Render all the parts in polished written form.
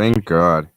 Thank God.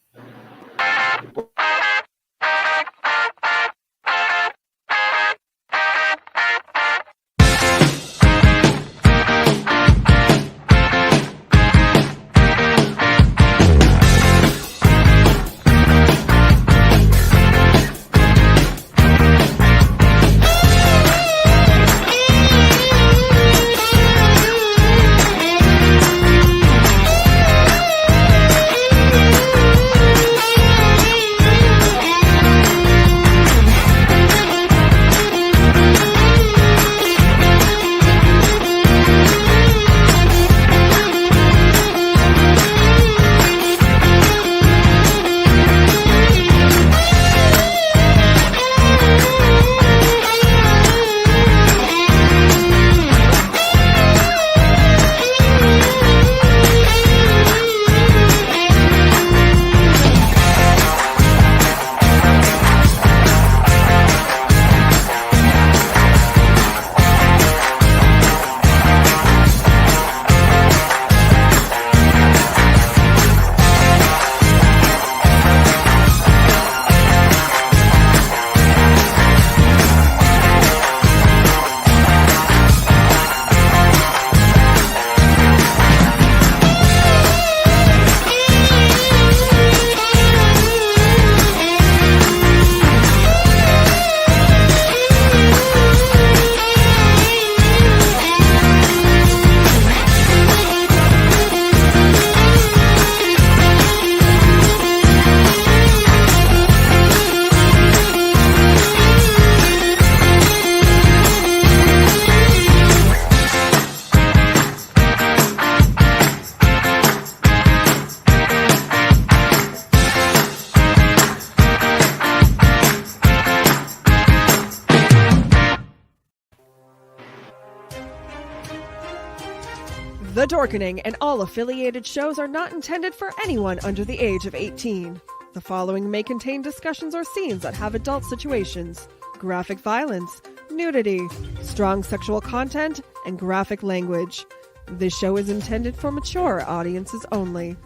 The Dorkening and all affiliated shows are not intended for anyone under the age of 18. The following may contain discussions or scenes that have adult situations, graphic violence, nudity, strong sexual content, and graphic language. This show is intended for mature audiences only.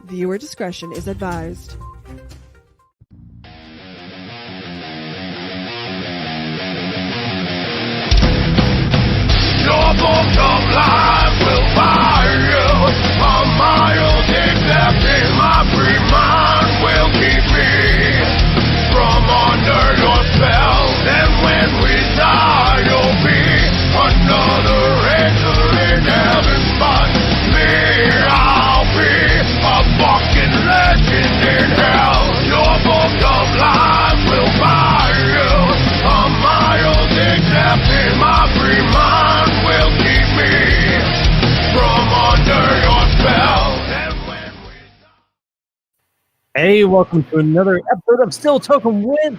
Viewer discretion is advised. Your book of life will buy you a mild accepting. My free mind will keep me from under your spell. And when we die, you'll be another angel in heaven. But me, I'll be a fucking legend in hell. Your book of life will buy you a mild accepting. My free mind will keep me from under your spell. And when we Hey, welcome to another episode of Still Toking with.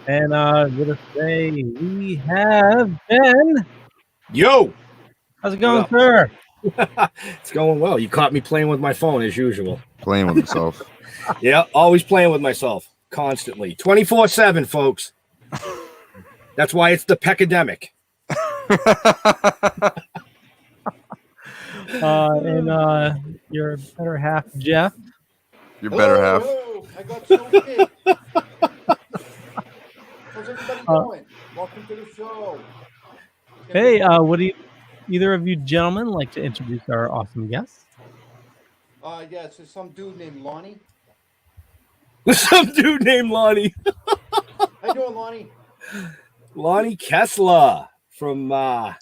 And with us today, we have Ben. Yo! How's it going, sir? It's going well. You caught me playing with my phone as usual. Playing with himself. Yeah, always playing with myself. Constantly. 24/7, folks. That's why it's the peckademic. And your better half, Jeff. Your better half. Hello. I got so big. How's everybody going? Welcome to the show. Hey, would either of you gentlemen like to introduce our awesome guest? Yes, there's some dude named Lonnie. Some dude named Lonnie. How you doing, Lonnie? Lonnie Kessler from No?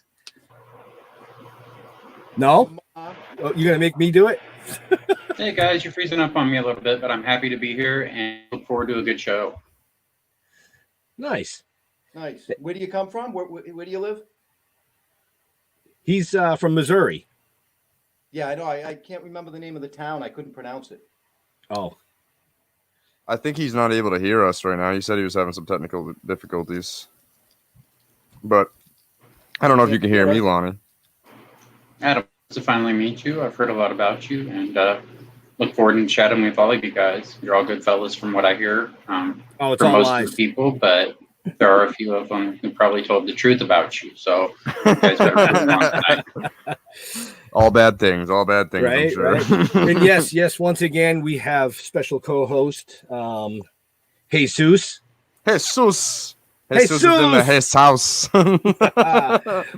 Oh, you gonna make me do it? Hey guys, you're freezing up on me a little bit, but I'm happy to be here and look forward to a good show. Nice. Nice. Where do you come from? Where do you live? He's from Missouri. Yeah, I know. I can't remember the name of the town. I couldn't pronounce it. Oh. I think he's not able to hear us right now. He said he was having some technical difficulties. But I don't know if you can hear me, Lonnie. Adam, to finally meet you. I've heard a lot about you and look forward to chatting with all of you guys. You're all good fellas from what I hear It's from all most lies. of the people, but there are a few of them who probably told the truth about you. So you guys better move on tonight. All bad things. All bad things. I'm Right, sure. right. And yes. Once again, we have special co-host Jesus. Jesus. Jesus is in the his house.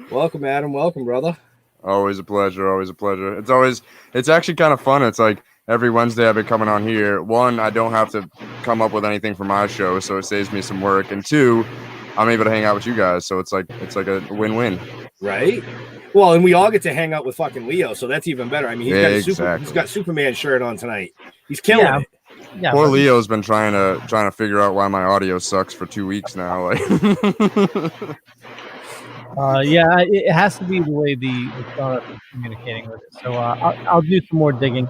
Welcome, Adam. Welcome, brother. Always a pleasure. Always a pleasure. It's actually kind of fun. It's like every Wednesday I've been coming on here. One, I don't have to come up with anything for my show, so it saves me some work. And two, I'm able to hang out with you guys, so it's like a win-win. Right. Well, and we all get to hang out with fucking Leo, so that's even better. I mean, he's got Superman shirt on tonight. He's killing it. Yeah, Poor Leo's been trying to figure out why my audio sucks for 2 weeks now. Like, yeah, it has to be the way the startup is communicating with it. So I'll do some more digging.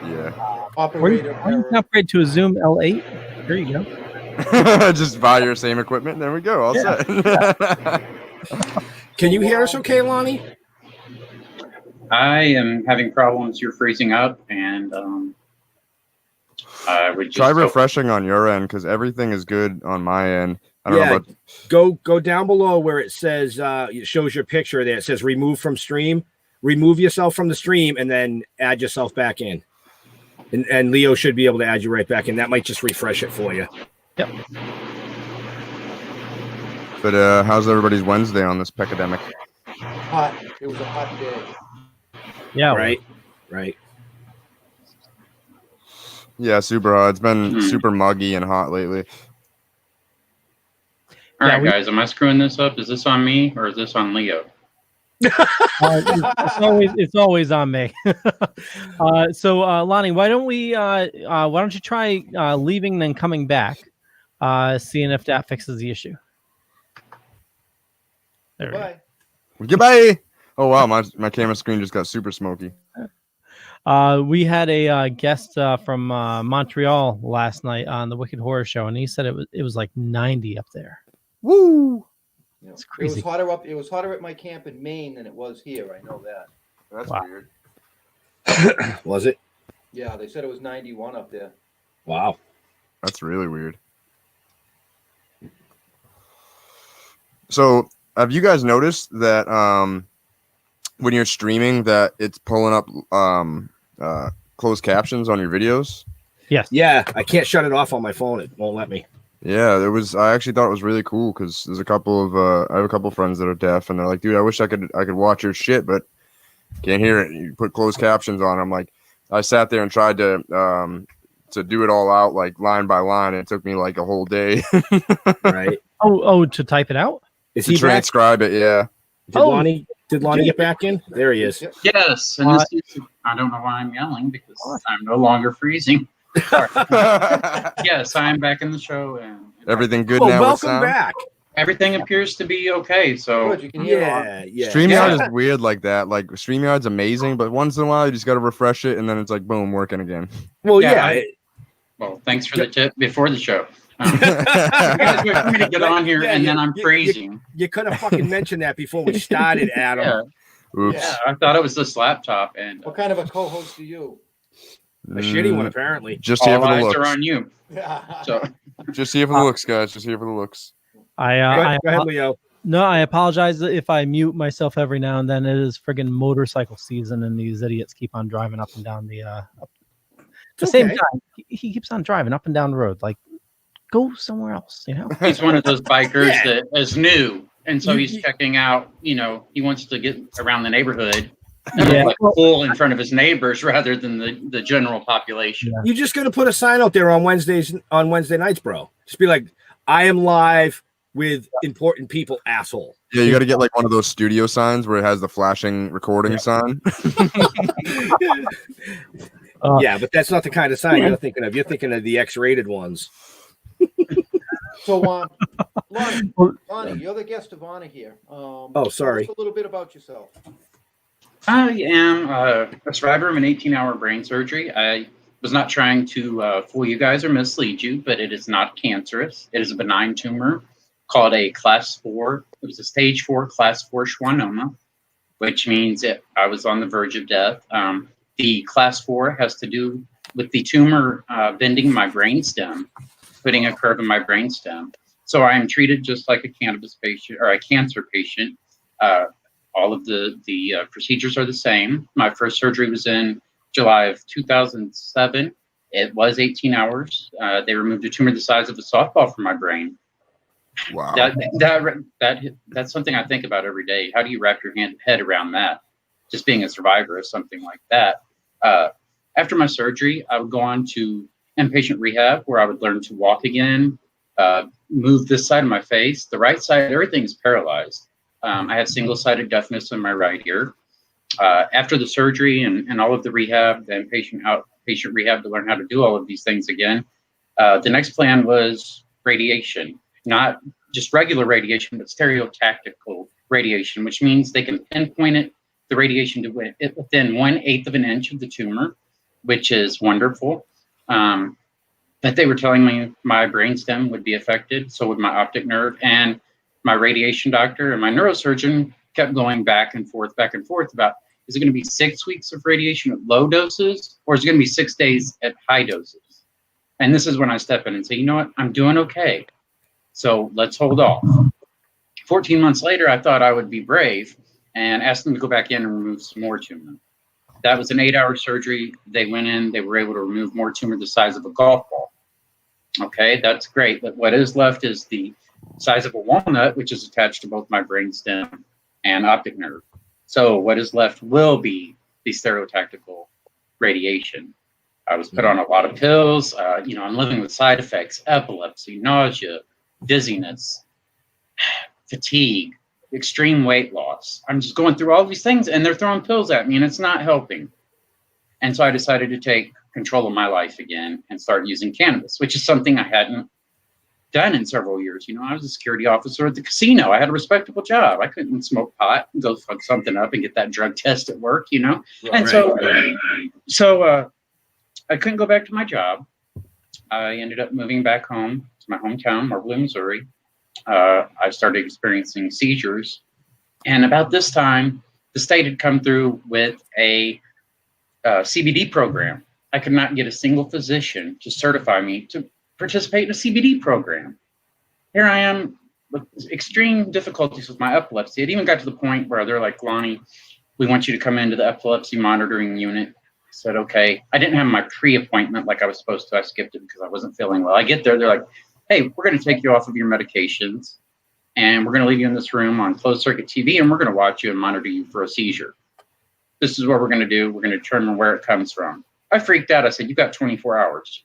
yeah. Operator Why don't you error. upgrade to a Zoom L8? There you go. Just buy your same equipment. There we go. All set. Can you hear us okay, Lonnie? I am having problems. You're freezing up, and I would just Try hope- refreshing on your end because everything is good on my end. I don't know about Go down below where it says it shows your picture there. It says remove from stream. Remove yourself from the stream and then add yourself back in. And Leo should be able to add you right back in. That might just refresh it for you. Yep. But how's everybody's Wednesday on this pecademic? Hot. It was a hot day. Yeah. Right. Yeah, super hot. It's been super muggy and hot lately. All right, Yeah, guys, am I screwing this up? Is this on me or is this on Leo? It's always on me. So Lonnie, why don't you try leaving then coming back, seeing if that fixes the issue. There we go. Bye. Goodbye. Oh wow, my camera screen just got super smoky. We had a guest from Montreal last night on the Wicked Horror Show, and he said it was like 90 up there. Woo! Yeah. It's It crazy. was hotter up. It was hotter at my camp in Maine than it was here. I know that. That's Wow. weird. Was it? Yeah, they said it was 91 up there. Wow. That's really weird. So, have you guys noticed that when you're streaming that it's pulling up closed captions on your videos? Yes. Yeah, I can't shut it off on my phone. It won't let me. Yeah, there was. I actually thought it was really cool because there's a couple of I have a couple friends that are deaf, and they're like, "Dude, I wish I could watch your shit, but can't hear it." You put closed captions on. I'm like, I sat there and tried to do it all out like line by line. And it took me like a whole day Right. Oh, to type it out? Is to he back? transcribe it. Yeah. Did Lonnie get back in? There he is. Yep. Yes, and this is, I don't know why I'm yelling because I'm no longer freezing. Yes, I'm back in the show, and Everything good Oh, now with welcome sound? back. everything appears to be okay. So Good, you can hear. Yeah. StreamYard is weird like that. Like StreamYard's amazing, but once in a while you just got to refresh it, and then it's like boom, working again. Well, Yeah, yeah. well, thanks for the tip before the show. You guys wait for me to get on here, Yeah, and then I'm you- freezing. You could have fucking mentioned that before we started, Adam. Yeah, Oops. yeah, I thought it was this laptop, and What kind of a co-host are you? A shitty one, apparently. Just here all for the eyes looks. are on you. So Just here for the looks, guys. Just here for the looks. Go ahead, Leo. No, I apologize if I mute myself every now and then. It is friggin' motorcycle season, and these idiots keep on driving up and down the same okay. time. He keeps on driving up and down the road. Like, go somewhere else, you know? he's one of those bikers Yeah. that is new, and so You- he's you- checking out. You know, he wants to get around the neighborhood, Yeah. like pull in front of his neighbors rather than the general population. Yeah. You're just gonna put a sign out there on Wednesday nights, bro. Just be like, I am live with important people, asshole. Yeah, you got to get like one of those studio signs where it has the flashing recording sign. Yeah, but that's not the kind of sign you're thinking of. You're thinking of the X-rated ones. So, Lonnie, you're the guest of honor here. Sorry. Tell us a little bit about yourself. I am a survivor of an 18-hour brain surgery. I was not trying to fool you guys or mislead you, but it is not cancerous. It is a benign tumor called a class 4. It was a stage 4 class 4 schwannoma, which means I was on the verge of death. The class 4 has to do with the tumor bending my brainstem, putting a curve in my brainstem. So I am treated just like a cannabis patient or a cancer patient. All of the procedures are the same. My first surgery was in July of 2007. It was 18 hours. They removed a tumor the size of a softball from my brain. Wow. That's something I think about every day. How do you wrap your head around that? Just being a survivor of something like that. After my surgery, I would go on to inpatient rehab where I would learn to walk again, move this side of my face. The right side, everything is paralyzed. I have single-sided deafness in my right ear. After the surgery and all of the rehab, the outpatient rehab to learn how to do all of these things again, the next plan was radiation. Not just regular radiation, but stereotactical radiation, which means they can pinpoint the radiation to within 1/8 of an inch of the tumor, which is wonderful. But they were telling me my brainstem would be affected, so would my optic nerve, and my radiation doctor and my neurosurgeon kept going back and forth about, is it going to be 6 weeks of radiation at low doses, or is it going to be 6 days at high doses? And this is when I step in and say, you know what, I'm doing okay, so let's hold off. 14 months later, I thought I would be brave and asked them to go back in and remove some more tumor. That was an 8-hour surgery. They went in, they were able to remove more tumor the size of a golf ball. Okay, that's great, but what is left is the size of a walnut, which is attached to both my brainstem and optic nerve. So what is left will be the stereotactical radiation. I was put on a lot of pills. I'm living with side effects: epilepsy, nausea, dizziness, fatigue, extreme weight loss. I'm just going through all these things, and they're throwing pills at me, and it's not helping. And so I decided to take control of my life again and start using cannabis, which is something I hadn't done in several years. I was a security officer at the casino. I had a respectable job. I couldn't smoke pot and go fuck something up and get that drug test at work, And so I couldn't go back to my job. I ended up moving back home to my hometown, Marble, Missouri. I started experiencing seizures. And about this time, the state had come through with a CBD program. I could not get a single physician to certify me to participate in a CBD program. Here I am with extreme difficulties with my epilepsy. It even got to the point where they're like, Lonnie, we want you to come into the epilepsy monitoring unit. I said, okay. I didn't have my pre-appointment like I was supposed to. I skipped it because I wasn't feeling well. I get there, they're like, hey, we're going to take you off of your medications, and we're going to leave you in this room on closed circuit TV, and we're going to watch you and monitor you for a seizure. This is what we're going to do. We're going to determine where it comes from. I freaked out. I said, you got 24 hours.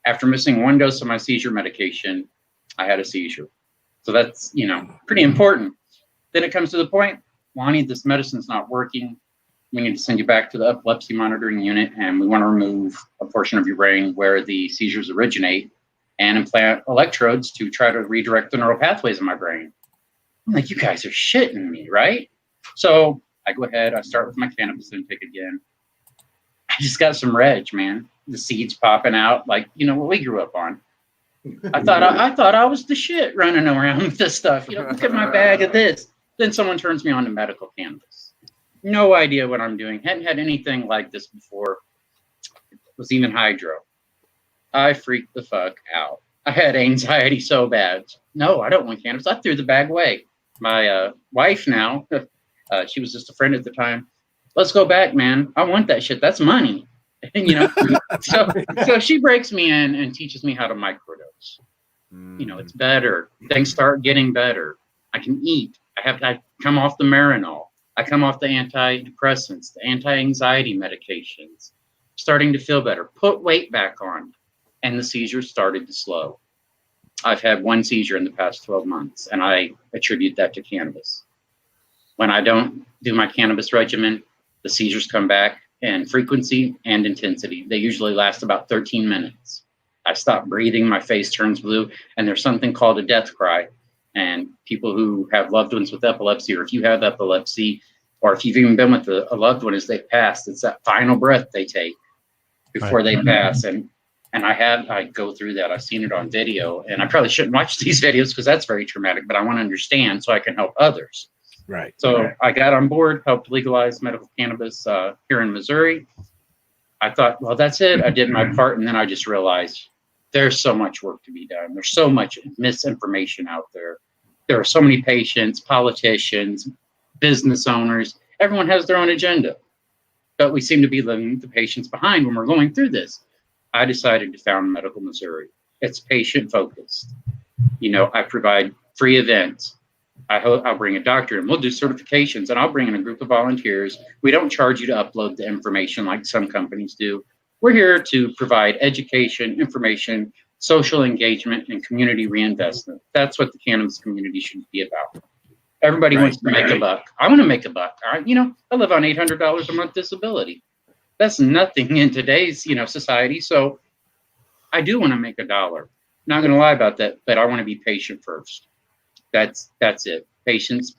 After missing one dose of my seizure medication, I had a seizure. So that's, pretty important. Then it comes to the point, Lonnie, this medicine's not working. We need to send you back to the epilepsy monitoring unit, and we want to remove a portion of your brain where the seizures originate and implant electrodes to try to redirect the neural pathways in my brain. I'm like, you guys are shitting me, right? So I go ahead, I start with my cannabis intake again. I just got some reg, man. The seeds popping out, like, what we grew up on. I thought I was the shit running around with this stuff. Look at my bag of this. Then someone turns me on to medical cannabis. No idea what I'm doing. Hadn't had anything like this before. It was even hydro. I freaked the fuck out. I had anxiety so bad. No, I don't want cannabis. I threw the bag away. My wife now, she was just a friend at the time. Let's go back, man. I want that shit. That's money. So she breaks me in and teaches me how to microdose. It's better. Things start getting better. I can eat. I come off the Marinol. I come off the antidepressants, the anti-anxiety medications. Starting to feel better. Put weight back on. And the seizures started to slow. I've had one seizure in the past 12 months, and I attribute that to cannabis. When I don't do my cannabis regimen, the seizures come back in frequency and intensity. They usually last about 13 minutes. I stop breathing, my face turns blue, and there's something called a death cry. And people who have loved ones with epilepsy, or if you have epilepsy, or if you've even been with a loved one as they pass, it's that final breath they take before they pass. And I go through that. I've seen it on video, and I probably shouldn't watch these videos because that's very traumatic, but I want to understand so I can help others. Right. So I got on board, helped legalize medical cannabis here in Missouri. I thought, well, that's it. I did my part, and then I just realized there's so much work to be done. There's so much misinformation out there. There are so many patients, politicians, business owners. Everyone has their own agenda, but we seem to be leaving the patients behind when we're going through this. I decided to found Medical Missouri. It's patient focused. I provide free events. I'll bring a doctor and we'll do certifications, and I'll bring in a group of volunteers. We don't charge you to upload the information like some companies do. We're here to provide education, information, social engagement, and community reinvestment. That's what the cannabis community should be about. Everybody wants to make a buck. I want to make a buck. I live on $800 a month disability. That's nothing in today's, society. So I do want to make a dollar. Not going to lie about that, but I want to be patient first. That's it. Patience.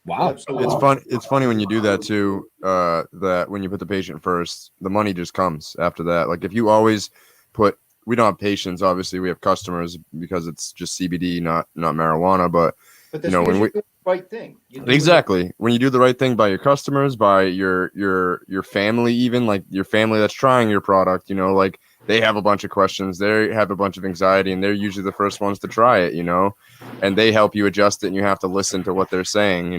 Wow. It's funny when you do that too. That when you put the patient first, the money just comes after that. Like if you always we don't have patients, obviously we have customers because it's just CBD, not marijuana. But that's when we do the right thing. Exactly. When you do the right thing by your customers, by your family, even like your family that's trying your product, like they have a bunch of questions, they have a bunch of anxiety, and they're usually the first ones to try it, and they help you adjust it, and you have to listen to what they're saying,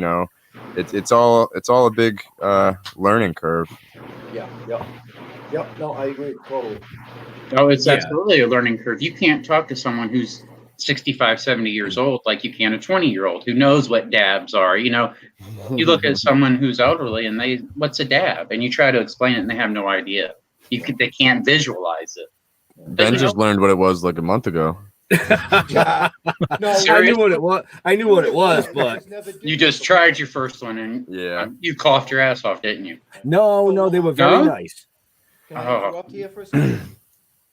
it's all a big learning curve. No, I agree totally. Oh, it's absolutely a learning curve. You can't talk to someone who's 65, 70 years old like you can a 20-year-old who knows what dabs are. You look at someone who's elderly and what's a dab? And you try to explain it and they have no idea. They can't visualize it. Ben just learned what it was like a month ago. No, I knew what it was, but you just tried your first one and you coughed your ass off, didn't you? No, they were very nice. Can I interrupt here for a second?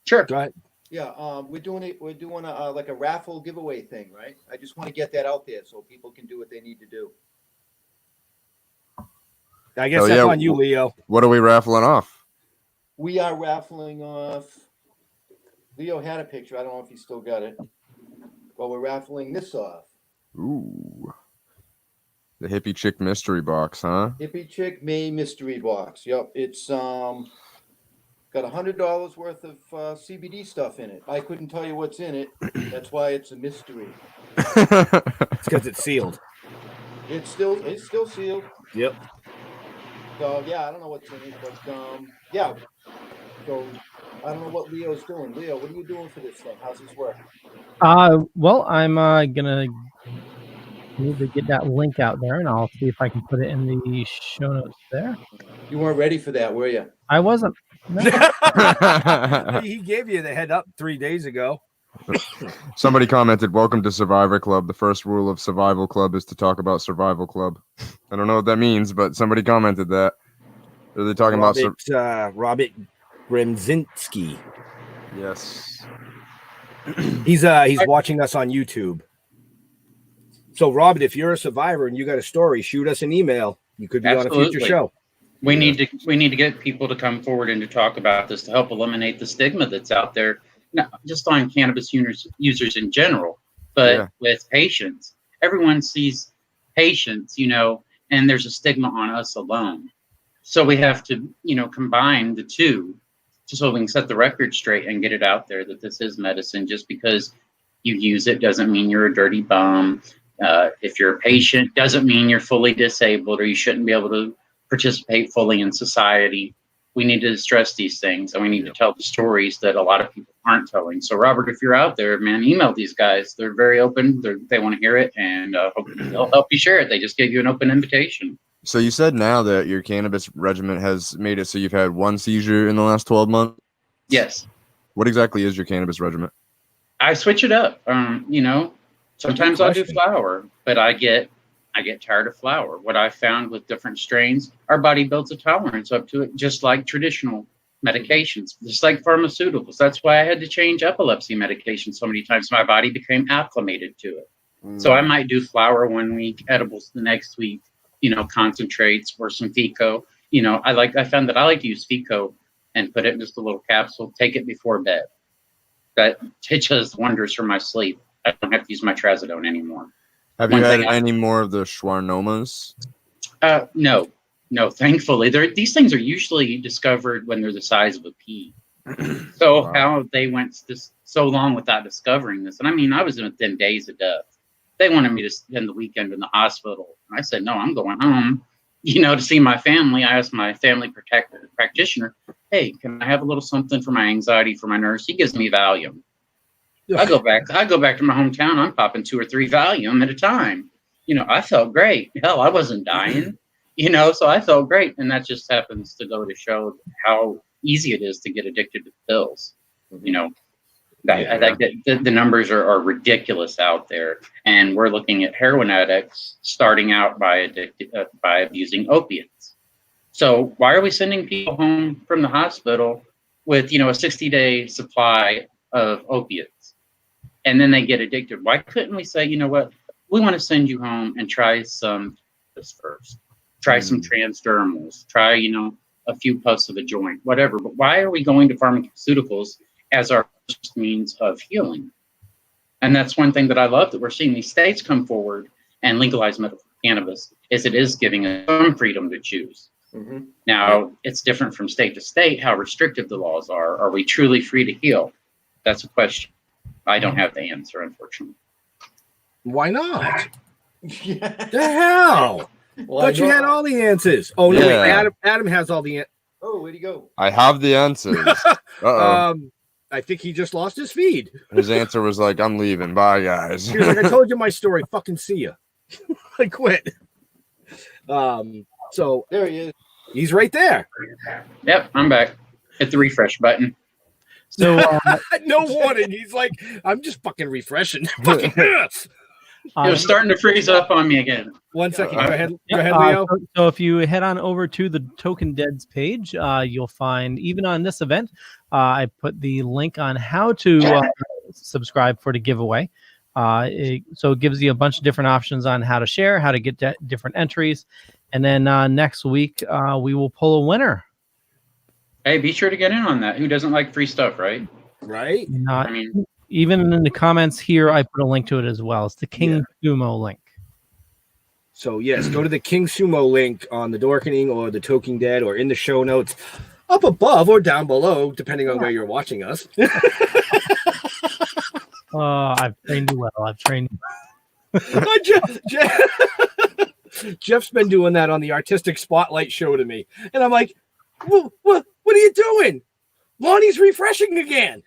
Sure. Go ahead. Yeah, we're doing like a raffle giveaway thing, right? I just want to get that out there so people can do what they need to do. I guess that's on you, Leo. What are we raffling off? We are raffling off. Leo had a picture. I don't know if he still got it. But we're raffling this off. Ooh. The Hippie Chick mystery box, huh? Hippie Chick May mystery box. Yep. It's got $100 worth of CBD stuff in it. I couldn't tell you what's in it. That's why it's a mystery. It's because it's sealed. It's still sealed. Yep. So I don't know what's in it, but So I don't know what Leo's doing. Leo, what are you doing for this thing? How's this work? Well, I'm gonna need to get that link out there, and I'll see if I can put it in the show notes there. You weren't ready for that, were you? I wasn't. No. He gave you the head up 3 days ago. Somebody commented, "Welcome to Survivor Club. The first rule of Survival Club is to talk about Survival Club." I don't know what that means, but somebody commented that. Are they talking about Robert Gremzinski? Yes. He's watching us on YouTube. So, Robert, if you're a survivor and you got a story, shoot us an email. You could be on a future show. We need to get people to come forward and to talk about this to help eliminate the stigma that's out there, not just on cannabis users in general, but with patients. Everyone sees patients, and there's a stigma on us alone. So we have to, combine the two so we can set the record straight and get it out there that this is medicine. Just because you use it doesn't mean you're a dirty bum. If you're a patient, doesn't mean you're fully disabled or you shouldn't be able to participate fully in society. We need to stress these things, and we need to tell the stories that a lot of people aren't telling. So, Robert, if you're out there, man, email these guys. They're very open. They want to hear it, and they'll help you share it. They just gave you an open invitation. So you said now that your cannabis regimen has made it so you've had one seizure in the last 12 months? Yes. What exactly is your cannabis regimen? I switch it up. Sometimes I'll do flower, but I get tired of flower. What I found with different strains, our body builds a tolerance up to it, just like traditional medications, just like pharmaceuticals. That's why I had to change epilepsy medication so many times. My body became acclimated to it. So I might do flower 1 week, edibles the next week, concentrates or some FICO. I found that I like to use FICO and put it in just a little capsule, take it before bed. It does wonders for my sleep. I don't have to use my trazodone anymore. Have you had any more of the schwannomas? No, thankfully. These things are usually discovered when they're the size of a pea. So how they went so long without discovering this. And I was within days of death. They wanted me to spend the weekend in the hospital. And I said, no, I'm going home, to see my family. I asked my family practitioner, hey, can I have a little something for my anxiety for my nurse? He gives me Valium. I go back to my hometown. I'm popping 2 or 3 Valium at a time. I felt great. Hell, I wasn't dying, so I felt great. And that just happens to go to show how easy it is to get addicted to pills. I think that the numbers are ridiculous out there. And we're looking at heroin addicts starting out by abusing opiates. So why are we sending people home from the hospital with, a 60-day supply of opiates? And then they get addicted. Why couldn't we say, what? We want to send you home and try some this first. Try some transdermals. Try, a few puffs of a joint, whatever. But why are we going to pharmaceuticals as our first means of healing? And that's one thing that I love that we're seeing these states come forward and legalize medical cannabis, is it is giving us some freedom to choose. Mhm. Now, it's different from state to state how restrictive the laws are. Are we truly free to heal? That's a question. I don't have the answer, unfortunately. Why not? Yeah. The hell? Well, But you had all the answers. Oh no, Yeah. wait, Adam has all the answers. Oh, where'd he go? I have the answers. Uh-oh. I think he just lost his feed. His answer was like, I'm leaving. Bye, guys. He was like, I told you my story. Fucking see ya. I quit. So There he is. he's right there. Yep, I'm back. Hit the refresh button. So No warning. He's like, I'm just fucking refreshing. Fucking yes. It was starting to freeze up on me again. 1 second. Go ahead, Yeah, Leo. so if you head on over to the Token Deads page, you'll find, even on this event, I put the link on how to subscribe for the giveaway. So it gives you a bunch of different options on how to share, how to get different entries. And then next week, we will pull a winner. Hey, be sure to get in on that. Who doesn't like free stuff, right? Right? Not, I mean, even in the comments here, I put a link to it as well. It's the King Sumo link. So yes, go to the King Sumo link on the Dorkening or the Toking Dead or in the show notes up above or down below, depending on where you're watching us. I've trained you well. I've trained you. Jeff's been doing that on the Artistic Spotlight show to me. And I'm like, what are you doing? Lonnie's refreshing again.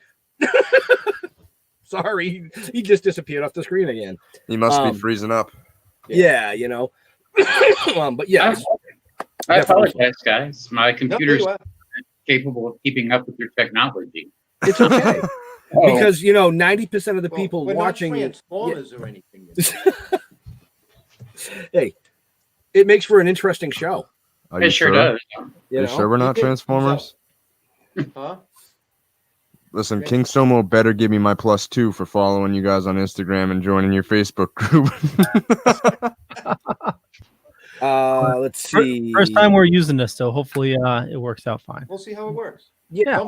Sorry, he just disappeared off the screen again. He must be freezing up. Yeah, but yeah. I apologize, guys. My No, computer's you are. capable of keeping up with your technology. It's okay. Because 90% of the Well, people we're watching not Transformers or anything. hey, it makes for an interesting show. Are you It sure sure? does. You sure we're not Transformers? Huh? Listen, King Somo better give me my +2 for following you guys on Instagram and joining your Facebook group. Let's see. First time we're using this, so hopefully it works out fine. We'll see how it works. Yeah.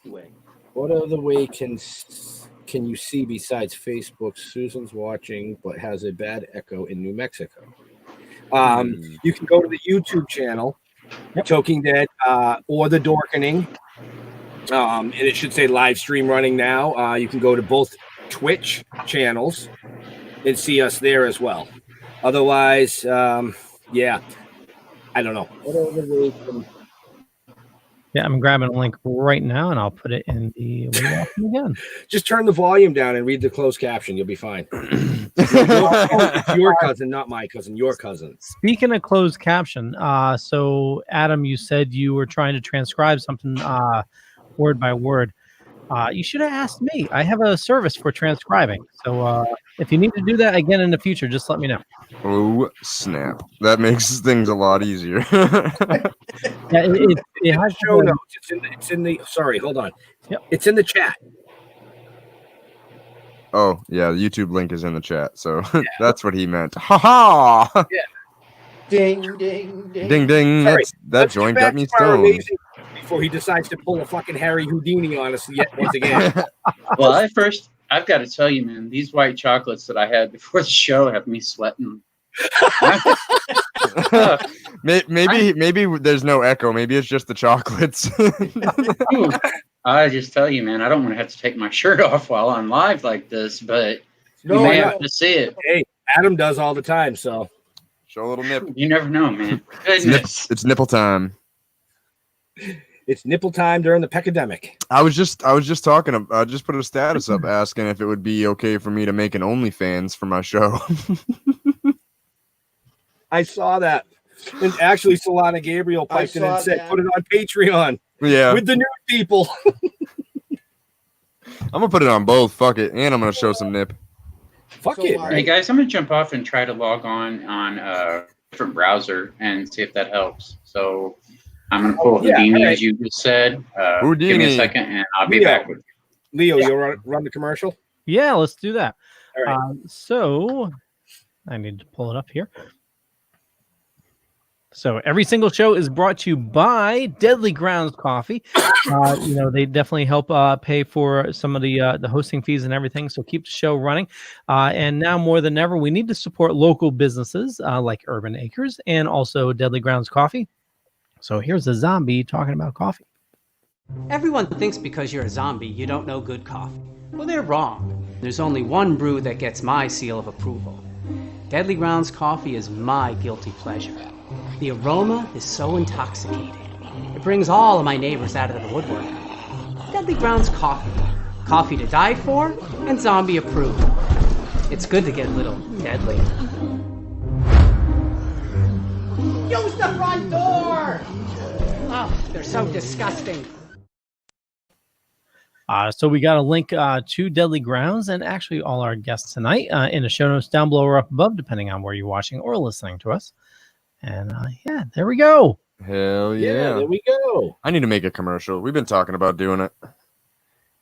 Anyway. What other way can you see besides Facebook? Susan's watching, but has a bad echo in New Mexico. You can go to the YouTube channel, Toking Dead, or the Dorkening. And it should say live stream running now. You can go to both Twitch channels and see us there as well. Otherwise, I don't know. What other way can Yeah, I'm grabbing a link right now, and I'll put it in the again. just turn the volume down and read the closed caption. You'll be fine. It's your cousin, not my cousin. Your cousin. Speaking of closed caption, so Adam, you said you were trying to transcribe something word by word. You should have asked me. I have a service for transcribing. So if you need to do that again in the future, just let me know. Oh, snap. That makes things a lot easier. Yeah, it has Show notes. It's in the. Sorry, hold on. Yep. It's in the chat. Oh, yeah, the YouTube link is in the chat. So that's what he meant. Ha ha! Ding, ding, ding. Ding, ding. Sorry, That let's joint get back got me to our stoned. amazing before he decides to pull a fucking Harry Houdini on us yet once again. Well, I've got to tell you, man, these white chocolates that I had before the show have me sweating. Maybe there's no echo. Maybe it's just the chocolates. I just tell you, man, I don't want to have to take my shirt off while I'm live like this, but No, you may I have know. to see it. Hey, Adam does all the time. So Show a little nip. You never know, man. Goodness. It's nipple time. it's nipple time during the pecademic. I was just talking. I just put a status up asking if it would be okay for me to make an OnlyFans for my show. I saw that. And actually, Solana Gabriel piped in and said, put it on Patreon. Yeah. With the new people. I'm gonna put it on both. Fuck it, and I'm gonna show some nip. Fuck it. Hey guys, I'm gonna jump off and try to log on a different browser and see if that helps. So I'm gonna pull Houdini as you just said. Give me a second, and I'll be back with you. Leo, you'll run the commercial. Yeah, let's do that. All right. So I need to pull it up here. So every single show is brought to you by Deadly Grounds Coffee. They definitely help pay for some of the hosting fees and everything. So keep the show running. And now more than ever, we need to support local businesses like Urban Acres and also Deadly Grounds Coffee. So here's a zombie talking about coffee. Everyone thinks because you're a zombie, you don't know good coffee. Well, they're wrong. There's only one brew that gets my seal of approval. Deadly Grounds Coffee is my guilty pleasure. The aroma is so intoxicating. It brings all of my neighbors out of the woodwork. Deadly Grounds Coffee. Coffee to die for and zombie approved. It's good to get a little deadly. Use the front door! Oh, they're so disgusting. So we got a link to Deadly Grounds and actually all our guests tonight in the show notes down below or up above, depending on where you're watching or listening to us. And there we go. Hell yeah. There we go. I need to make a commercial. We've been talking about doing it.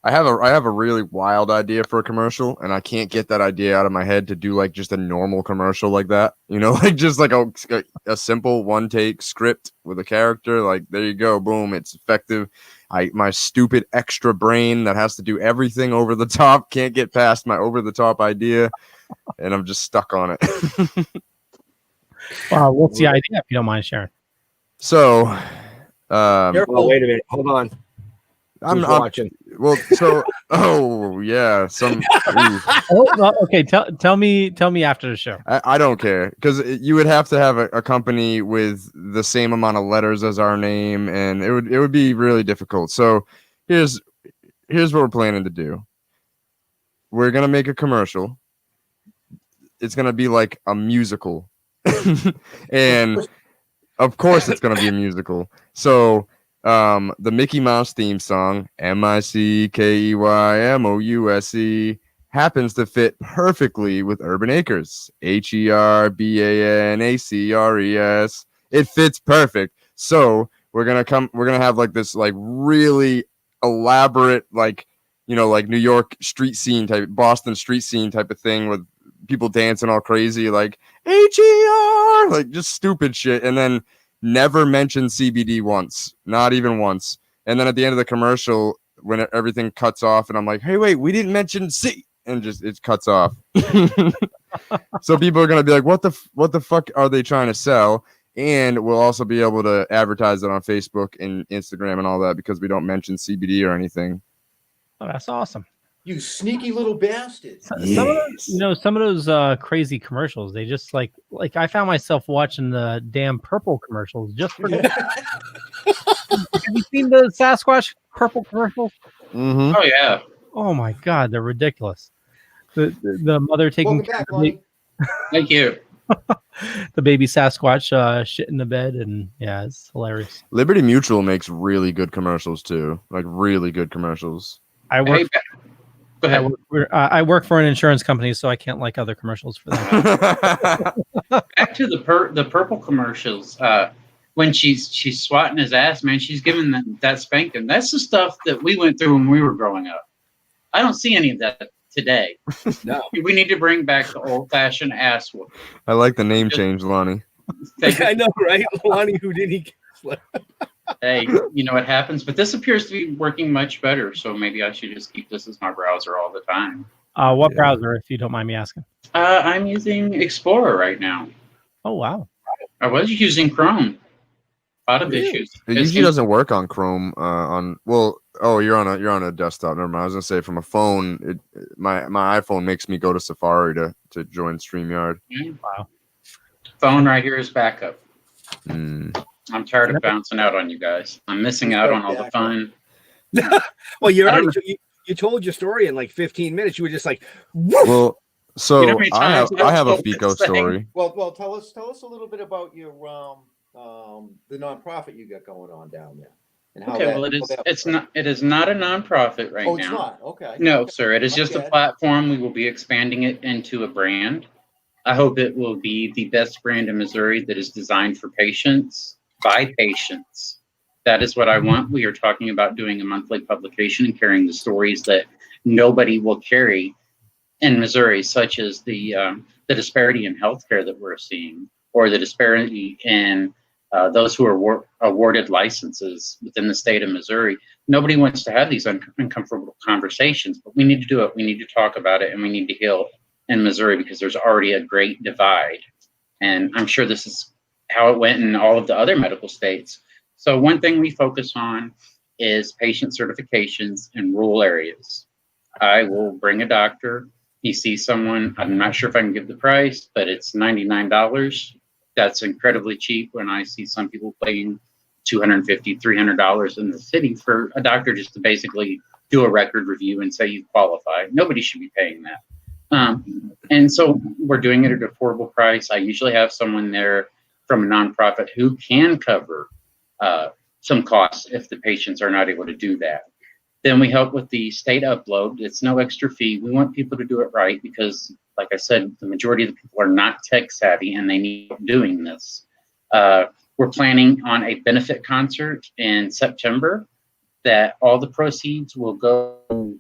I have a really wild idea for a commercial, and I can't get that idea out of my head to do like just a normal commercial like that. Like just like a simple one take script with a character. Like there you go, boom, it's effective. My stupid extra brain that has to do everything over the top can't get past my over the top idea, and I'm just stuck on it. What's the idea, if you don't mind sharing? So, Careful. Wait a minute. Hold on. I'm watching. Well, so yeah, Okay. Tell me after the show. I don't care because you would have to have a company with the same amount of letters as our name, and it would be really difficult. So here's what we're planning to do. We're gonna make a commercial. It's gonna be like a musical. And of course it's going to be a musical. So the Mickey Mouse theme song, MICKEYMOUSE, happens to fit perfectly with Urban Acres, HERBANACRES. It fits perfect. So we're gonna have like this like really elaborate like New York street scene type, Boston street scene type of thing with people dancing all crazy like HER, like just stupid shit, and then never mention CBD once, not even once. And then at the end of the commercial, when everything cuts off, and I'm like, hey, wait, we didn't mention C, and just it cuts off. So people are gonna be like, what the fuck are they trying to sell? And we'll also be able to advertise it on Facebook and Instagram and all that because we don't mention CBD or anything. Oh, that's awesome. You sneaky little bastard. Some of those crazy commercials, they just like I found myself watching the damn purple commercials just for. Have you seen the Sasquatch purple commercials? Mm-hmm. Oh yeah. Oh my God, they're ridiculous. The mother taking Welcome back, Lonnie. Thank you. the baby Sasquatch shit in the bed, and yeah, it's hilarious. Liberty Mutual makes really good commercials too, like really good commercials. I work. Hey, go ahead. I work for an insurance company, so I can't like other commercials for that. Back to the purple commercials. When she's swatting his ass, man, she's giving that spanking. That's the stuff that we went through when we were growing up. I don't see any of that today. No. We need to bring back the old-fashioned ass whoop. I like the name change, Lonnie. I know, right? Lonnie Houdini. Hey, you know what happens, but this appears to be working much better. So maybe I should just keep this as my browser all the time. What browser, if you don't mind me asking? I'm using Explorer right now. Oh wow! I was using Chrome. A lot of issues. It usually doesn't work on Chrome. Oh, you're on a desktop. Never mind. I was gonna say from a phone. My iPhone makes me go to Safari to join StreamYard. Wow. Phone right here is backup. Mm. I'm tired of bouncing out on you guys. I'm missing out on all the fun. Well, you I don't already you told your story in like 15 minutes. You were just like, Well, You know so how many I times have a I've told FICO this thing? story. Well, tell us a little bit about your the nonprofit you got going on down there, and how Okay, that. well, how that it is not a nonprofit right Oh, now. it's not. Okay. No, Okay. sir. It is My just a bad. platform. We will be expanding it into a brand. I hope it will be the best brand in Missouri that is designed for patients by patients. That is what I want. We are talking about doing a monthly publication and carrying the stories that nobody will carry in Missouri, such as the disparity in healthcare that we're seeing, or the disparity in those who are awarded licenses within the state of Missouri. Nobody wants to have these uncomfortable conversations, but we need to do it. We need to talk about it, and we need to heal in Missouri because there's already a great divide. And I'm sure this is how it went in all of the other medical states. So one thing we focus on is patient certifications in rural areas. I will bring a doctor. He sees someone. I'm not sure if I can give the price, but it's $99. That's incredibly cheap when I see some people paying $250, $300 in the city for a doctor just to basically do a record review and say you qualify. Nobody should be paying that. And so we're doing it at an affordable price. I usually have someone there from a nonprofit who can cover some costs if the patients are not able to do that. Then we help with the state upload. It's no extra fee. We want people to do it right because, like I said, the majority of the people are not tech savvy and they need help doing this. We're planning on a benefit concert in September that all the proceeds will go to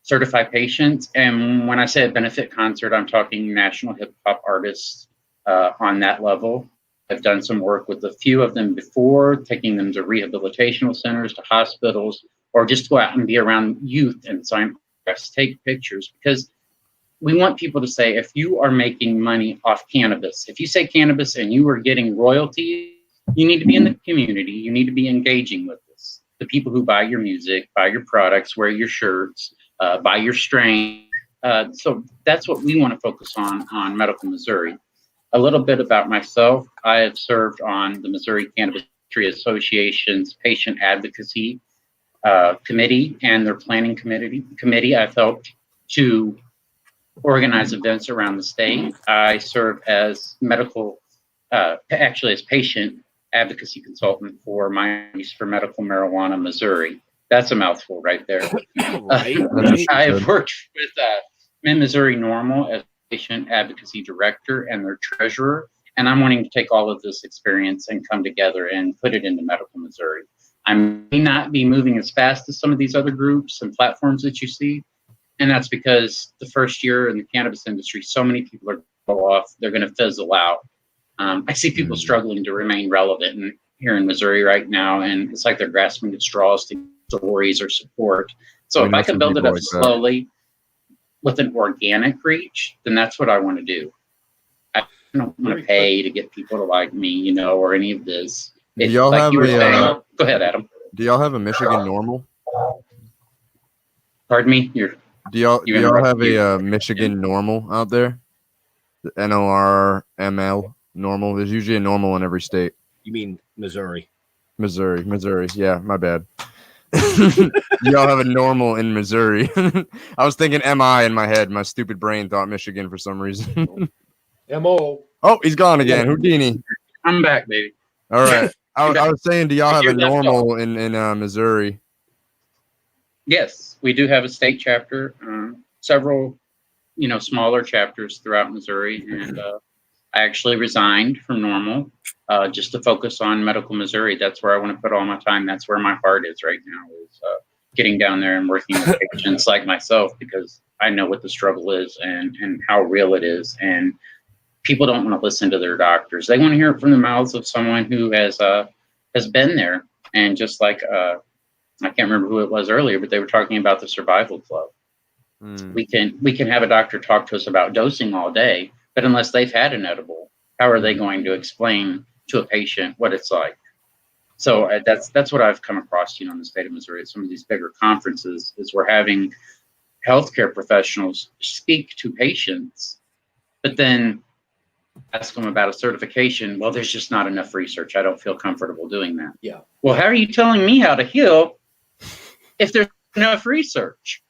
certify patients. And when I say a benefit concert, I'm talking national hip hop artists on that level. I've done some work with a few of them before, taking them to rehabilitational centers, to hospitals, or just go out and be around youth and sign autographs, take pictures, because we want people to say, if you are making money off cannabis, if you say cannabis and you are getting royalties, you need to be in the community. You need to be engaging with us. The people who buy your music, buy your products, wear your shirts, buy your strain. So that's what we want to focus on Medical Missouri. A little bit about myself. I have served on the Missouri Cannabis Industry Association's patient advocacy committee and their planning committee. I've helped to organize events around the state. I serve as as patient advocacy consultant for Minds for Medical Marijuana Missouri. That's a mouthful right there. right. I have worked with Missouri Normal as patient advocacy director and their treasurer, and I'm wanting to take all of this experience and come together and put it into Medical Missouri. I may not be moving as fast as some of these other groups and platforms that you see, and that's because the first year in the cannabis industry, so many people are going to go off, they're going to fizzle out. I see people struggling to remain relevant here in Missouri right now, and it's like they're grasping at straws to get stories or support. So if I can build it up slowly with an organic reach, then that's what I want to do. I don't want to pay to get people to like me, or any of this. Do y'all have go ahead, Adam. Do y'all have a Michigan Normal? Pardon me? Do y'all have a Michigan Normal out there? The NORML Normal. There's usually a normal in every state. You mean Missouri? Missouri. Yeah, my bad. Y'all have a normal in Missouri. I was thinking MI in my head. My stupid brain thought Michigan for some reason. MO. Oh, he's gone again. Houdini. I'm back, baby. All right. I was saying, do y'all have a normal in Missouri? Yes, we do have a state chapter, several, smaller chapters throughout Missouri, and I actually resigned from Normal just to focus on Medical Missouri. That's where I want to put all my time. That's where my heart is right now, is getting down there and working with patients like myself, because I know what the struggle is and how real it is. And people don't want to listen to their doctors. They want to hear it from the mouths of someone who has been there. And just like I can't remember who it was earlier, but they were talking about the Survival Club. We can have a doctor talk to us about dosing all day, but unless they've had an edible, how are they going to explain to a patient what it's like? So that's what I've come across, in the state of Missouri at some of these bigger conferences is we're having healthcare professionals speak to patients, but then ask them about a certification. Well, there's just not enough research. I don't feel comfortable doing that. Yeah. Well, how are you telling me how to heal if there's enough research?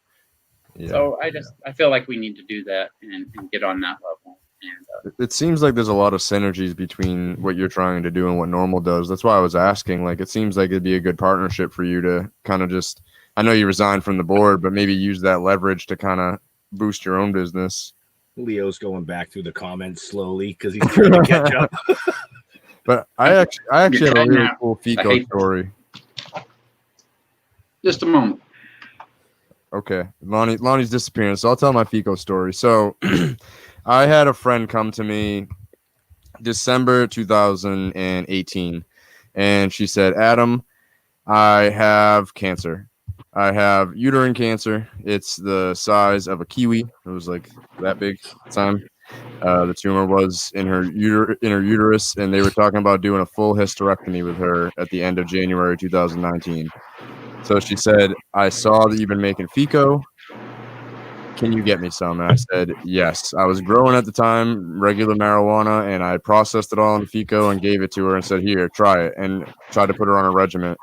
Yeah. So I feel like we need to do that and get on that level. And it seems like there's a lot of synergies between what you're trying to do and what Normal does. That's why I was asking. Like, it seems like it'd be a good partnership for you to kind of just. I know you resigned from the board, but maybe use that leverage to kind of boost your own business. Leo's going back through the comments slowly because he's trying to catch up. But I actually have a really cool FICO story. Just a moment. Okay, Lonnie's disappearing, so I'll tell my FICO story. So, I had a friend come to me December 2018, and she said, "Adam, I have cancer. I have uterine cancer. It's the size of a kiwi. It was like that big at the time. The tumor was in her uterus, and they were talking about doing a full hysterectomy with her at the end of January 2019. So she said, I saw that you've been making FICO. Can you get me some? And I said, yes. I was growing at the time regular marijuana, and I processed it all in FICO and gave it to her and said, here, try it, and tried to put her on a regimen.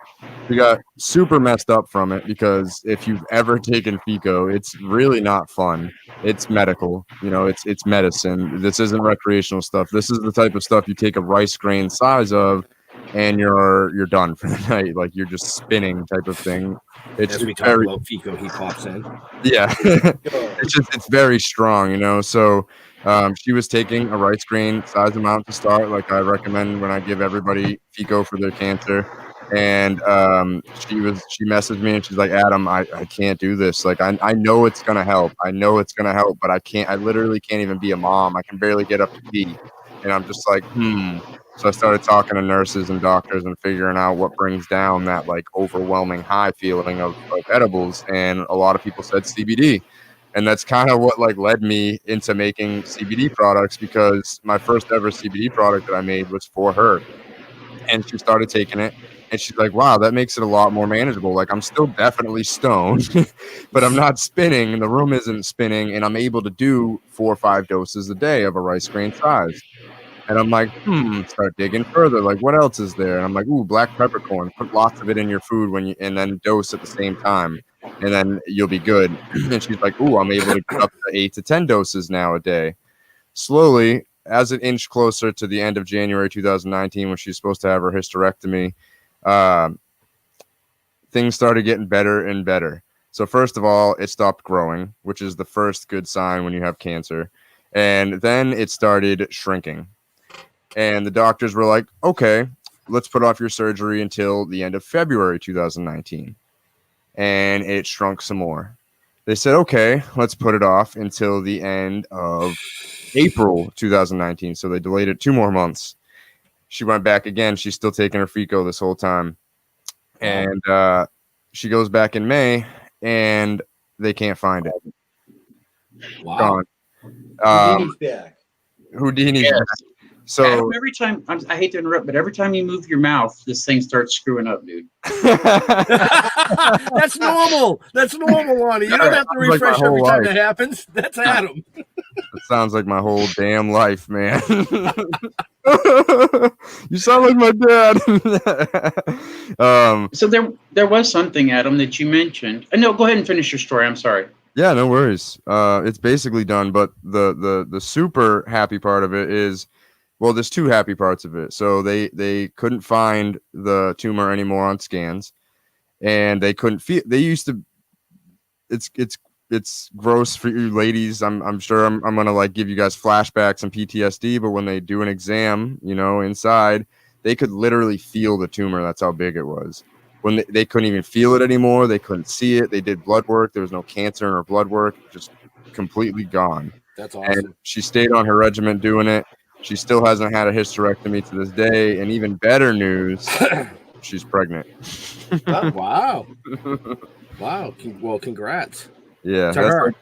She got super messed up from it because if you've ever taken FICO, it's really not fun. It's medical, it's medicine. This isn't recreational stuff. This is the type of stuff you take a rice grain size of, and you're done for the night. Like, you're just spinning type of thing. As we talk about FICO, he pops in. Yeah, it's very strong, So she was taking a rice grain size amount to start, like I recommend when I give everybody FICO for their cancer. And she messaged me and she's like, Adam, I can't do this. Like, I know it's gonna help. I know it's gonna help, but I literally can't even be a mom. I can barely get up to pee. And I'm just like, So I started talking to nurses and doctors and figuring out what brings down that like overwhelming high feeling of edibles. And a lot of people said CBD. And that's kind of what like led me into making CBD products, because my first ever CBD product that I made was for her. And she started taking it. And she's like, wow, that makes it a lot more manageable. Like, I'm still definitely stoned, but I'm not spinning. And the room isn't spinning. And I'm able to do 4 or 5 doses a day of a rice grain size. And I'm like, start digging further. Like, what else is there? And I'm like, ooh, black peppercorn. Put lots of it in your food and then dose at the same time. And then you'll be good. And she's like, ooh, I'm able to get up to 8 to 10 doses now a day. Slowly, as it inched closer to the end of January 2019, when she's supposed to have her hysterectomy, things started getting better and better. So first of all, it stopped growing, which is the first good sign when you have cancer. And then it started shrinking. And the doctors were like, okay, let's put off your surgery until the end of February 2019. And it shrunk some more. They said, okay, let's put it off until the end of April 2019. So they delayed it 2 more months. She went back again. She's still taking her FICO this whole time. And she goes back in May, and they can't find it. Wow. Houdini's back. Houdini's back. So Adam, every time, I hate to interrupt, but every time you move your mouth, this thing starts screwing up, dude. That's normal. That's normal, Lonnie. You don't have to refresh every time that happens. That's Adam. It sounds like my whole damn life, man. You sound like my dad. So there was something, Adam, that you mentioned. No, go ahead and finish your story. I'm sorry. Yeah, no worries. It's basically done, but the super happy part of it is, well, there's 2 happy parts of it. So they couldn't find the tumor anymore on scans, and they couldn't feel. They used to. It's gross for you ladies. I'm sure I'm gonna like give you guys flashbacks and PTSD. But when they do an exam, inside, they could literally feel the tumor. That's how big it was. When they couldn't even feel it anymore, they couldn't see it. They did blood work. There was no cancer in her blood work. Just completely gone. That's awesome. And she stayed on her regimen doing it. She still hasn't had a hysterectomy to this day. And even better news, she's pregnant. Wow. Wow. Well, congrats. Yeah. To her.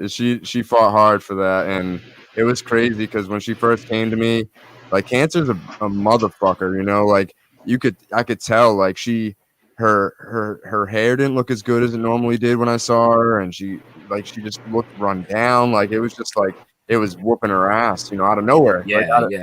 She fought hard for that. And it was crazy because when she first came to me, like, cancer's a motherfucker, like, I could tell like her hair didn't look as good as it normally did when I saw her, and she just looked run down. Like it was just like it was whooping her ass, out of nowhere,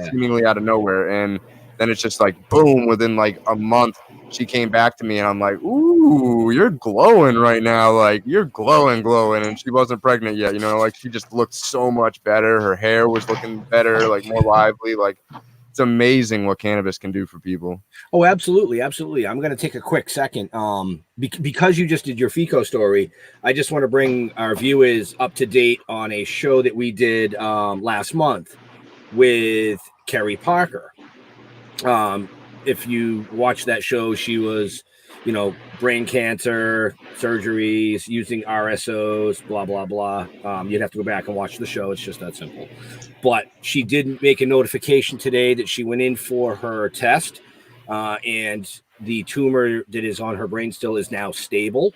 seemingly out of nowhere. And then it's just like boom, within like a month, she came back to me, and I'm like, ooh, you're glowing right now, like you're glowing. And she wasn't pregnant yet, like she just looked so much better. Her hair was looking better, like more lively. Like it's amazing what cannabis can do for people. Oh, absolutely. Absolutely. I'm going to take a quick second. Because you just did your FICO story, I just want to bring our viewers up to date on a show that we did last month with Kerry Parker. If you watch that show, she was, brain cancer, surgeries, using RSOs, blah, blah, blah. You'd have to go back and watch the show. It's just that simple. But she did make a notification today that she went in for her test, and the tumor that is on her brain still is now stable,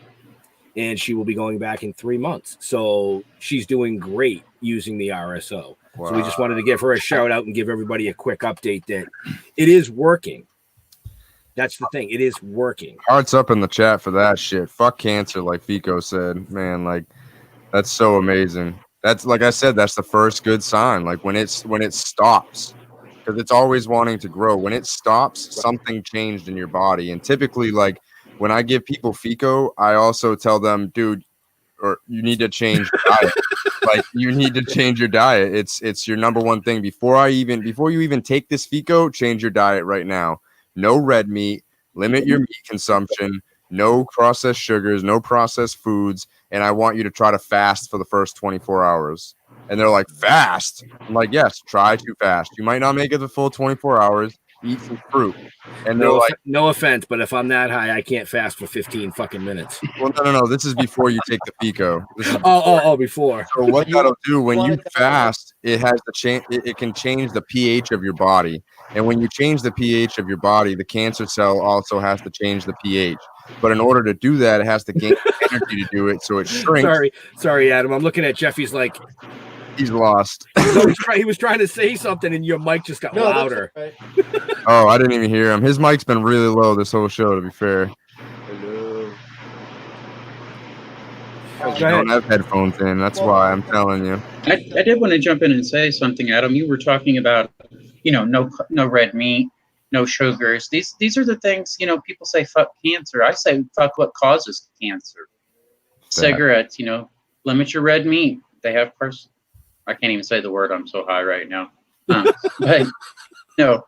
and she will be going back in 3 months. So she's doing great using the RSO. Wow. So we just wanted to give her a shout out and give everybody a quick update that it is working. That's the thing. It is working. Hearts up in the chat for that shit. Fuck cancer, like Fico said. Man, like that's so amazing. That's like I said, that's the first good sign. Like when it stops, because it's always wanting to grow. When it stops, something changed in your body. And typically, like when I give people Fico, I also tell them, dude, or you need to change your diet. Like you need to change your diet. It's your number one thing. Before you even take this Fico, change your diet right now. No red meat, limit your meat consumption, no processed sugars, no processed foods, and I want you to try to fast for the first 24 hours. And they're like, fast? I'm like, yes, try to fast. You might not make it the full 24 hours. Eat some fruit. And they're like, no offense, but if I'm that high, I can't fast for 15 fucking minutes. Well, no. This is before you take the Fico. Before. So what that'll do when you fast, it has the change. It can change the pH of your body, and when you change the pH of your body, the cancer cell also has to change the pH. But in order to do that, it has to gain energy to do it, so it shrinks. Sorry, Adam. I'm looking at Jeff. He's like, he's lost. He was trying to say something, and your mic just got louder. Right. Oh, I didn't even hear him. His mic's been really low this whole show, to be fair. Hello. You don't have headphones in. That's why I'm telling you. I did want to jump in and say something, Adam. You were talking about, no red meat, no sugars. These are the things, people say fuck cancer. I say fuck what causes cancer. Cigarettes, limit your red meat. They have I can't even say the word. I'm so high right now. But no,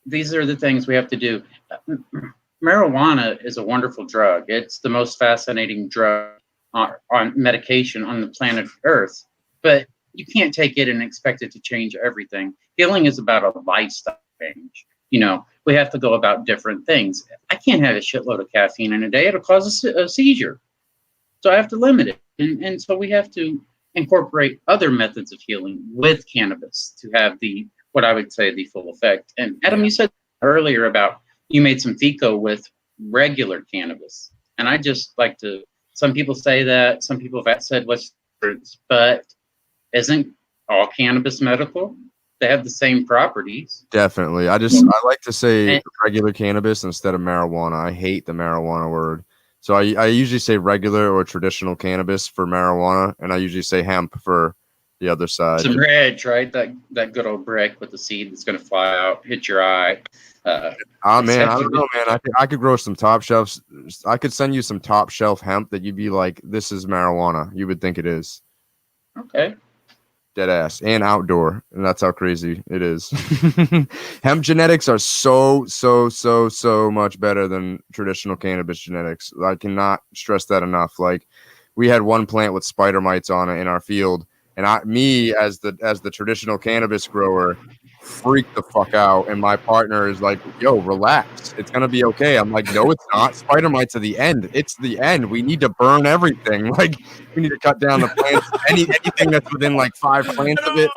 these are the things we have to do. Marijuana is a wonderful drug. It's the most fascinating drug on medication on the planet Earth, but you can't take it and expect it to change everything. Healing is about a lifestyle change. We have to go about different things. I can't have a shitload of caffeine in a day. It'll cause a seizure. So I have to limit it. And so we have to incorporate other methods of healing with cannabis to have what I would say the full effect. And Adam, you said earlier about you made some FICO with regular cannabis. And I just like to, some people say that, some people have said what's the difference, but isn't all cannabis medical? They have the same properties. Definitely. I like to say regular cannabis instead of marijuana. I hate the marijuana word. So I usually say regular or traditional cannabis for marijuana, and I usually say hemp for the other side. Some reg, right? That good old brick with the seed that's going to fly out, hit your eye. Man, I don't know, man. I could grow some top shelves. I could send you some top shelf hemp that you'd be like, this is marijuana. You would think it is. Okay. Dead ass and outdoor, and that's how crazy it is. Hemp genetics are so much better than traditional cannabis genetics. I cannot stress that enough. Like, we had one plant with spider mites on it in our field, and me as the traditional cannabis grower freaked the fuck out, and my partner is like, yo, relax, it's gonna be okay. I'm like, no, it's not. Spider mites are the end. It's the end. We need to burn everything. Like, we need to cut down the plants. Anything that's within like 5 plants of it,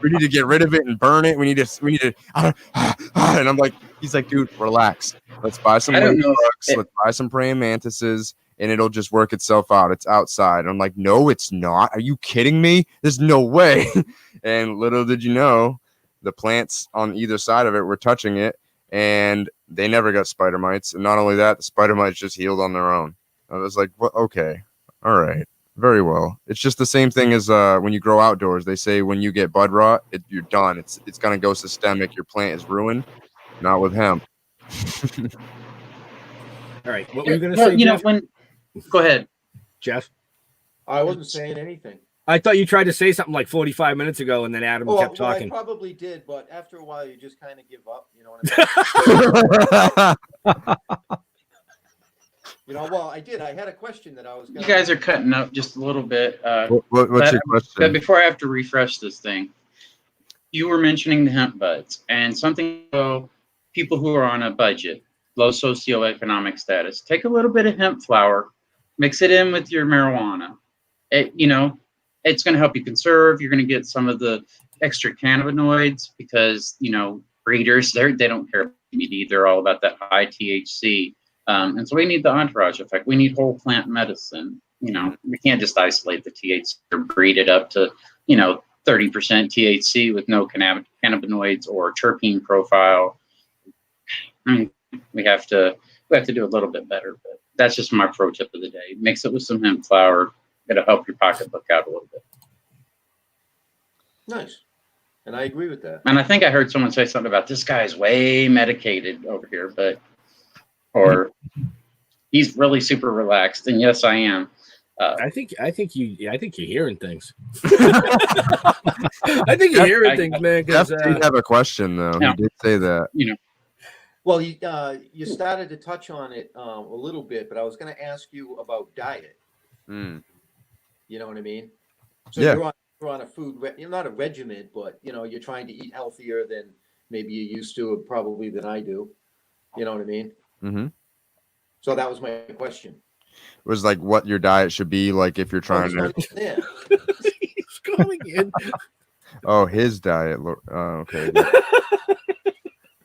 we need to get rid of it and burn it. We need to and I'm like, he's like, dude, relax, let's buy some drugs, let's buy some praying mantises, and it'll just work itself out. It's outside. I'm like, no, it's not. Are you kidding me? There's no way. And little did you know, the plants on either side of it were touching it, and they never got spider mites. And not only that, the spider mites just healed on their own. I was like, well, okay, all right, very well. It's just the same thing as when you grow outdoors. They say when you get bud rot, you're done. It's gonna go systemic. Your plant is ruined. Not with hemp. All right, what were you going to Well, say, you know, Jeff? go ahead. Jeff? I wasn't saying anything. I thought you tried to say something like 45 minutes ago, and then Adam kept talking. I probably did, but after a while, you just kind of give up. You know what I mean? You know, well, I did. I had a question that I was. You guys are cutting up just a little bit. What's your question? But before I have to refresh this thing, you were mentioning the hemp buds and something. People who are on a budget, low socioeconomic status, take a little bit of hemp flower, mix it in with your marijuana. It's going to help you conserve. You're going to get some of the extra cannabinoids because, breeders, they don't care about CBD. They're all about that high THC. And so we need the entourage effect. We need whole plant medicine. We can't just isolate the THC or breed it up to, 30% THC with no cannabinoids or terpene profile. I mean, we have to do a little bit better, but that's just my pro tip of the day. Mix it with some hemp flower. It'll help your pocketbook out a little bit. Nice. And I agree with that. And I think I heard someone say something about this guy's way medicated over here, or he's really super relaxed. And yes, I am. I think you're hearing things. I think you're hearing things, man. Jeff did have a question though. No. He did say that. Well, you started to touch on it a little bit, but I was going to ask you about diet. Mm. You know what I mean? So Yeah. you're on a food, you're not a regiment, but you're trying to eat healthier than maybe you used to, probably than I do. You know what I mean? Mm-hmm. So that was my question. It was like what your diet should be like if you're trying to. Yeah. He's calling in. Oh, his diet. Okay.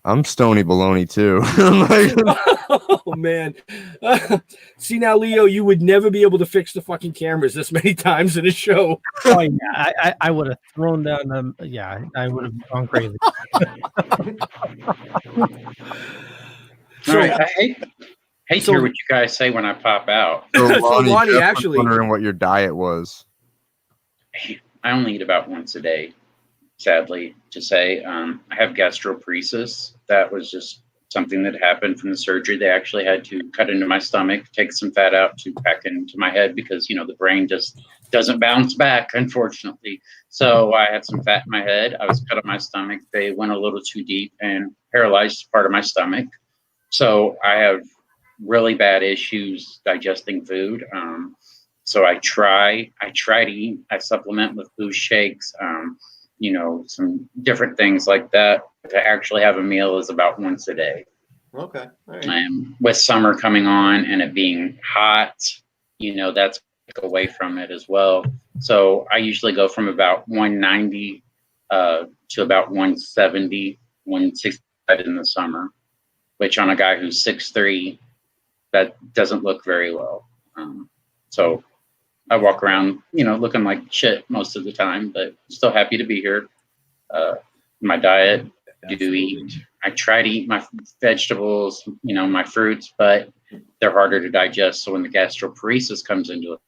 I'm Stony Baloney too. Oh man. See now, Leo, you would never be able to fix the fucking cameras this many times in a show. Oh yeah, I would have thrown down them. Yeah, I would have gone crazy. All right, I hate to hear what you guys say when I pop out. So Lonnie, Jeff was actually- wondering what your diet was. I only eat about once a day, sadly to say. I have gastroparesis. That was just something that happened from the surgery. They actually had to cut into my stomach, take some fat out to pack into my head because, the brain just doesn't bounce back, unfortunately. So I had some fat in my head. I was cut up my stomach. They went a little too deep and paralyzed part of my stomach. So I have really bad issues digesting food. So I try to eat. I supplement with boost shakes, some different things like that. To actually have a meal is about once a day. Okay. All right. With summer coming on and it being hot, that's away from it as well. So I usually go from about 190 to about 170, 165 in the summer, which on a guy who's 6'3", that doesn't look very well. So I walk around, looking like shit most of the time, but still happy to be here. My diet, I try to eat my vegetables, my fruits, but they're harder to digest. So when the gastroparesis comes into it,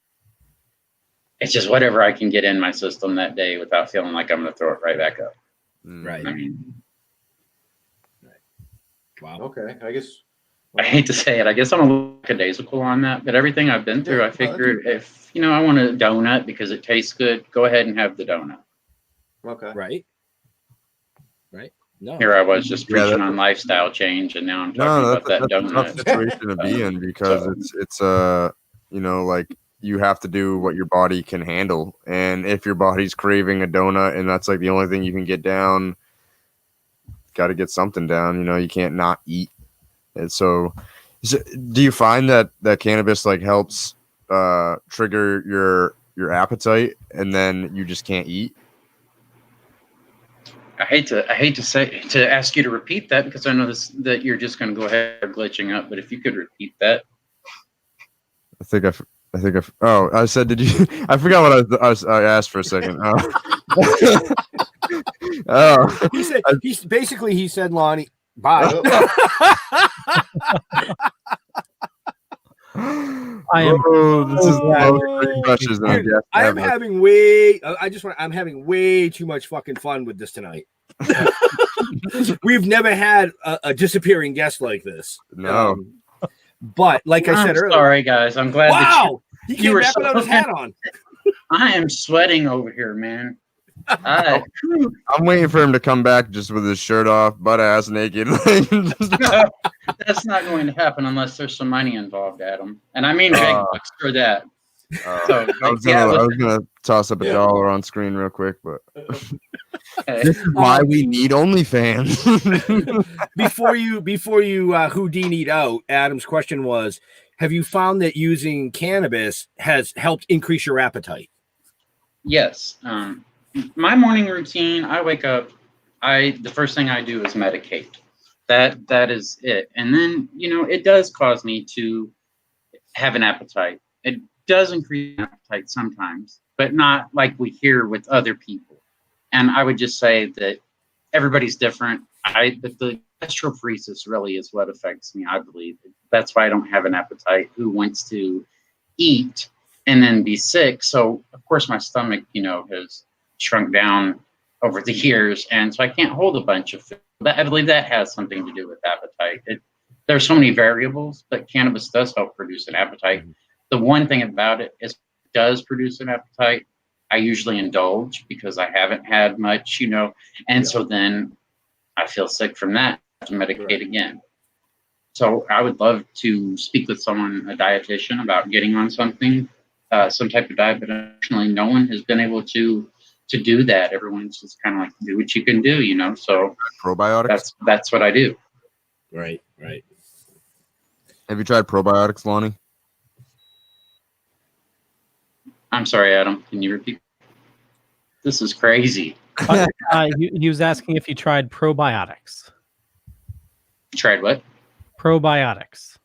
it's just whatever I can get in my system that day without feeling like I'm going to throw it right back up. Right. Wow. Okay. I guess. I hate to say it. I guess I'm a little lackadaisical on that, but everything I've been through, I figured if, I want a donut because it tastes good, go ahead and have the donut. Okay. Right. No. Here I was just preaching on lifestyle change, and now I'm talking about that that's a tough donut. situation to be in because it's like you have to do what your body can handle, and if your body's craving a donut and that's like the only thing you can get down, got to get something down. You can't not eat. And so, do you find that cannabis like helps trigger your appetite, and then you just can't eat? I hate to ask you to repeat that because I know that you're just going to go ahead glitching up. But if you could repeat that, I said, did you? I forgot what I asked for a second. He said, Lonnie, Bye. I am. This is the glad most green brushes in a guest I'm ever. having way. I'm having way too much fucking fun with this tonight. We've never had a disappearing guest like this. No. But like I said earlier, sorry guys. I'm glad wow, that he came were back without his so- hat on. I am sweating over here, man. I'm waiting for him to come back just with his shirt off, butt ass naked. That's not going to happen unless there's some money involved, Adam. And I mean big bucks for that. So, I was gonna toss up a dollar on screen real quick, but this is why we need OnlyFans. before you Houdini'd out, Adam's question was, have you found that using cannabis has helped increase your appetite? Yes. My morning routine, I wake up, the first thing I do is medicate. That is it. And then, it does cause me to have an appetite. It does increase appetite sometimes, but not like we hear with other people. And I would just say that everybody's different. But the gastroparesis really is what affects me, I believe. That's why I don't have an appetite. Who wants to eat and then be sick? So, of course, my stomach, has shrunk down over the years. And so I can't hold a bunch of food. I believe that has something to do with appetite. There's so many variables, but cannabis does help produce an appetite. The one thing about it is it does produce an appetite. I usually indulge because I haven't had much, and so then I feel sick from that, to medicate again. So I would love to speak with someone, a dietitian, about getting on something, some type of diet, but unfortunately no one has been able to do that. Everyone's just kind of like, do what you can do, so probiotics. That's what I do. Right. Have you tried probiotics, Lonnie? I'm sorry, Adam. Can you repeat? This is crazy. He was asking if you tried probiotics. Tried what? Probiotics.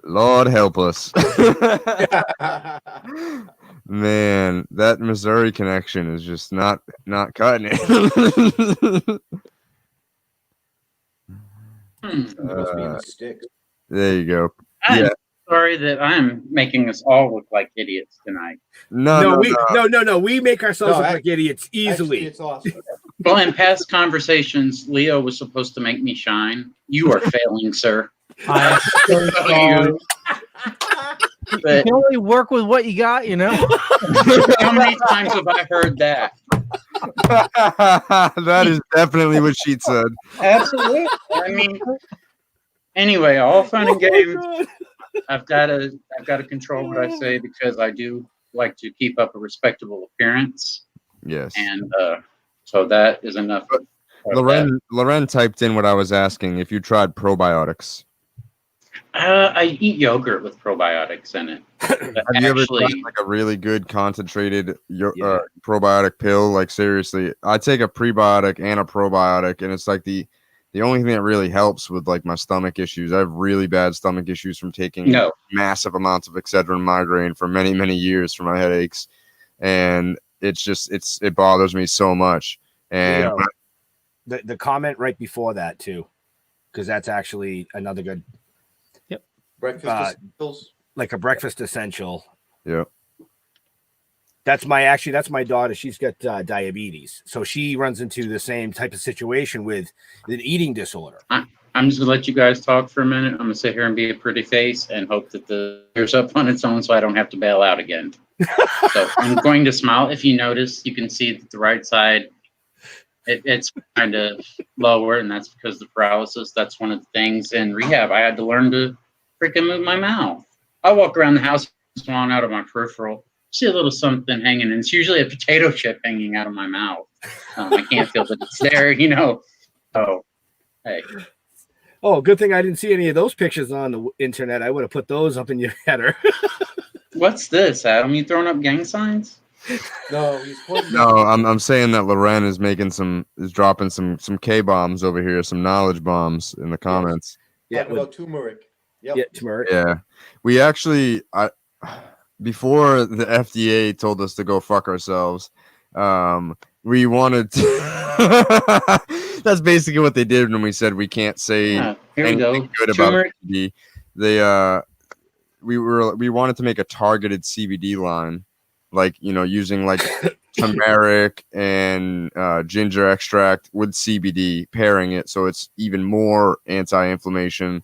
Lord help us. Man, that Missouri connection is just not cutting it. Must be in the sticks. There you go. I'm sorry that I'm making us all look like idiots tonight. No. We make ourselves look like idiots easily. Actually, it's awesome. Well, in past conversations, Leo was supposed to make me shine. You are failing, sir. I'm so sorry. You But can only work with what you got, how many times have I heard that? That is definitely what she said. Absolutely. I mean, anyway, all fun and games. I've got to control what I say because I do like to keep up a respectable appearance. Yes. And so that is enough. Loren typed in what I was asking, if you tried probiotics. I eat yogurt with probiotics in it. Have you ever tried like a really good concentrated probiotic pill? Like seriously, I take a prebiotic and a probiotic, and it's like the only thing that really helps with like my stomach issues. I have really bad stomach issues from taking massive amounts of Excedrin migraine for many, many years for my headaches, and it bothers me so much. And the comment right before that too, because that's actually another good. Breakfast essentials. Like a breakfast essential. Yeah. That's my daughter. She's got diabetes. So she runs into the same type of situation with an eating disorder. I'm just going to let you guys talk for a minute. I'm going to sit here and be a pretty face and hope that the beer's up on its own so I don't have to bail out again. So I'm going to smile. If you notice, you can see that the right side, it's kind of lower, and that's because of the paralysis. That's one of the things in rehab. I had to learn to freaking move my mouth. I walk around the house swallowing out of my peripheral, see a little something hanging, and it's usually a potato chip hanging out of my mouth. I can't feel that it's there, Oh, hey. Oh, good thing I didn't see any of those pictures on the internet. I would have put those up in your header. What's this, Adam? You throwing up gang signs? No, he's pointing. No, I'm saying that Loren is dropping some K-bombs over here, some knowledge bombs in the comments. Talking about turmeric. Yep. Yeah, turmeric. Yeah, we actually, before the FDA told us to go fuck ourselves, We wanted to that's basically what they did when we said we can't say Yeah, here we anything go. good about Tumor. CBD. We wanted to make a targeted CBD line, like, you know, using like turmeric and ginger extract with CBD, pairing it so it's even more anti-inflammation,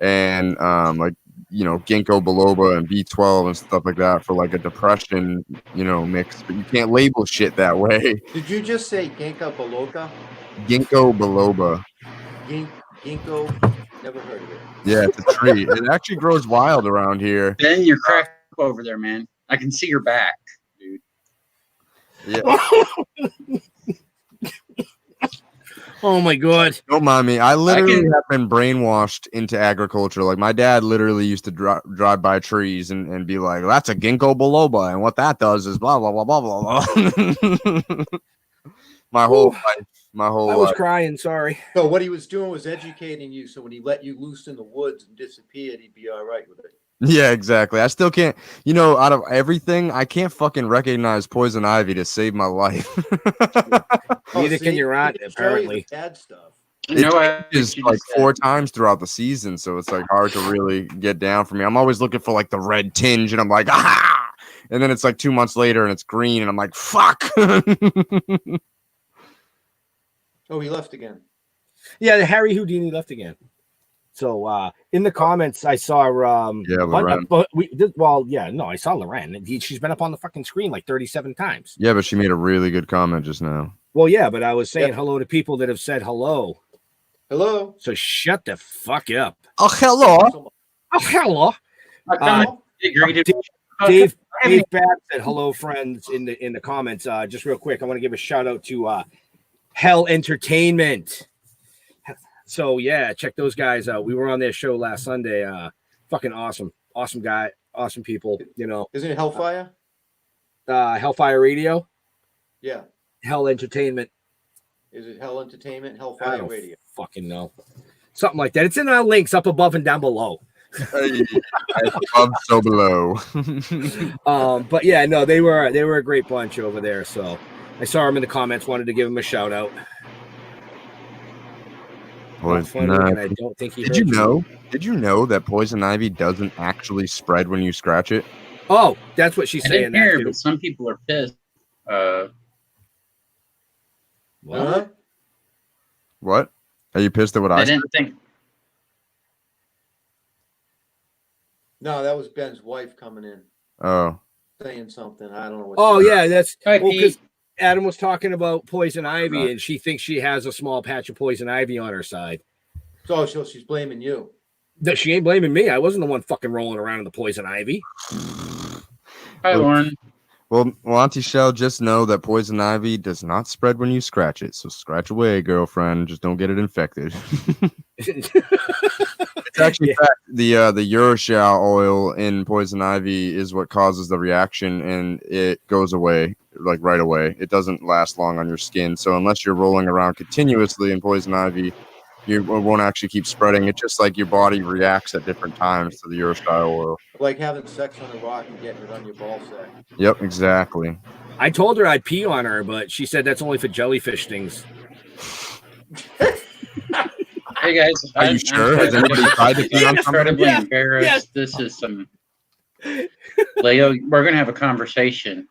and like, you know, ginkgo biloba and B12 and stuff like that for like a depression, you know, mix. But you can't label shit that way. Did you just say ginkgo biloba? Ginkgo biloba. Ginkgo? Never heard of it. Yeah, it's a tree. It actually grows wild around here. Ben, you're cracked up over there, man. I can see your back, dude. Yeah. Oh my god! Don't mind me. I literally have been brainwashed into agriculture. Like, my dad literally used to drive by trees and be like, "That's a ginkgo biloba, and what that does is blah blah blah blah blah blah." My whole life. I was crying. Sorry. So what he was doing was educating you, so when he let you loose in the woods and disappeared, he'd be all right with it. Yeah, exactly. I still can't, you know, out of everything, I can't fucking recognize poison ivy to save my life. Neither can your aunt, he can show you the apparently. bad stuff. You know what? It changes like 4 times throughout the season, so it's like hard to really get down for me. I'm always looking for like the red tinge, and I'm like, ah, and then it's like 2 months later, and it's green, and I'm like, fuck. Oh, he left again. Yeah, Harry Houdini left again. So in the comments, I saw Loren. I saw Loren. She's been up on the fucking screen like 37 times. Yeah, but she made a really good comment just now. Well, yeah, but I was saying hello to people that have said hello. Hello. So shut the fuck up. Oh, hello. Oh, hello. Dave Babb said hello, friends, in the comments. Just real quick, I want to give a shout out to Hell Entertainment. So yeah, check those guys out. We were on their show last Sunday. Fucking awesome guy, awesome people. You know, Isn't it Hellfire? Hellfire Radio. Yeah. Hell Entertainment. Is it Hell Entertainment? I Hellfire don't Radio. fucking know. Something like that. It's in our links up above and down below. Above, so below. But yeah, no, they were a great bunch over there. So I saw them in the comments. Wanted to give them a shout out. Poison And I ivy. don't think he Did heard you know? Did you know that poison ivy doesn't actually spread when you scratch it? Oh, that's what she's I saying. didn't hear, That too. but some people are pissed. What? What? Are you pissed at what I I said? didn't think. No, that was Ben's wife coming in Oh. saying something. I don't know what. Oh yeah, that's Hi, because Pete. Adam was talking about poison ivy, and she thinks she has a small patch of poison ivy on her side. So she's blaming you. No, she ain't blaming me. I wasn't the one fucking rolling around in the poison ivy. Hi, Lauren. Well, Auntie Shell, just know that poison ivy does not spread when you scratch it. So scratch away, girlfriend. Just don't get it infected. It's actually in fact, the Urushiol oil in poison ivy is what causes the reaction, and it goes away like right away. It doesn't last long on your skin. So unless you're rolling around continuously in poison ivy, you won't actually keep spreading. It's just like your body reacts at different times to the Urushiol oil. Like having sex on a rock and getting it on your ball sack. Yep, exactly. I told her I'd pee on her, but she said that's only for jellyfish stings. Hey guys, Are you sure? Has anybody tried to pee on something? incredibly embarrassed. Yes. This is some. Leo, we're gonna have a conversation.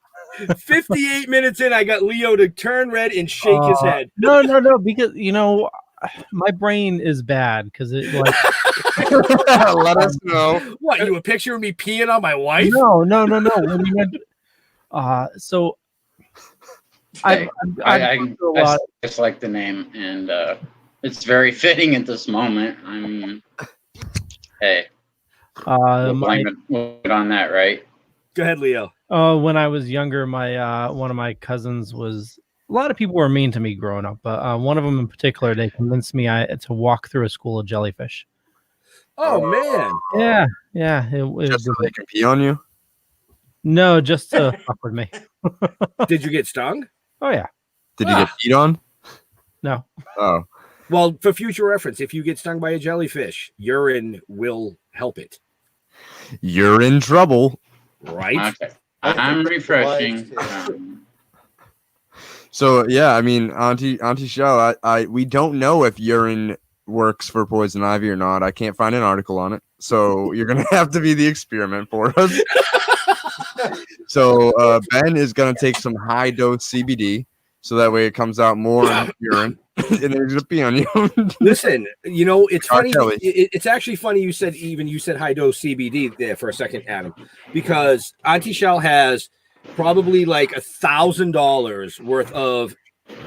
58 minutes in, I got Leo to turn red and shake his head. No, because you know my brain is bad because it like Let us know. What, you a picture of me peeing on my wife? no. When we went, so Hey, I gone through a lot. just like the name, and it's very fitting at this moment. Hey, we'll blame it on that, right? Go ahead, Leo. When I was younger, my one of my cousins was. A lot of people were mean to me growing up, but one of them in particular, they convinced me to walk through a school of jellyfish. Oh man. Yeah. Just so they can pee on you? No, just to fuck with me. Did you get stung? Oh yeah. Did you get peed on? No. Oh. Well, for future reference, if you get stung by a jellyfish, urine will help it. You're in trouble. Right? Okay, I'm refreshing. So yeah, I mean, Auntie Shell, we don't know if urine works for poison ivy or not. I can't find an article on it, so you're gonna have to be the experiment for us. So Ben is gonna take some high dose CBD, so that way it comes out more in urine, and then he's gonna pee on you. Listen, you know, it's funny. Kelly. It's actually funny you said high dose CBD there for a second, Adam, because Auntie Shell has probably like $1,000 worth of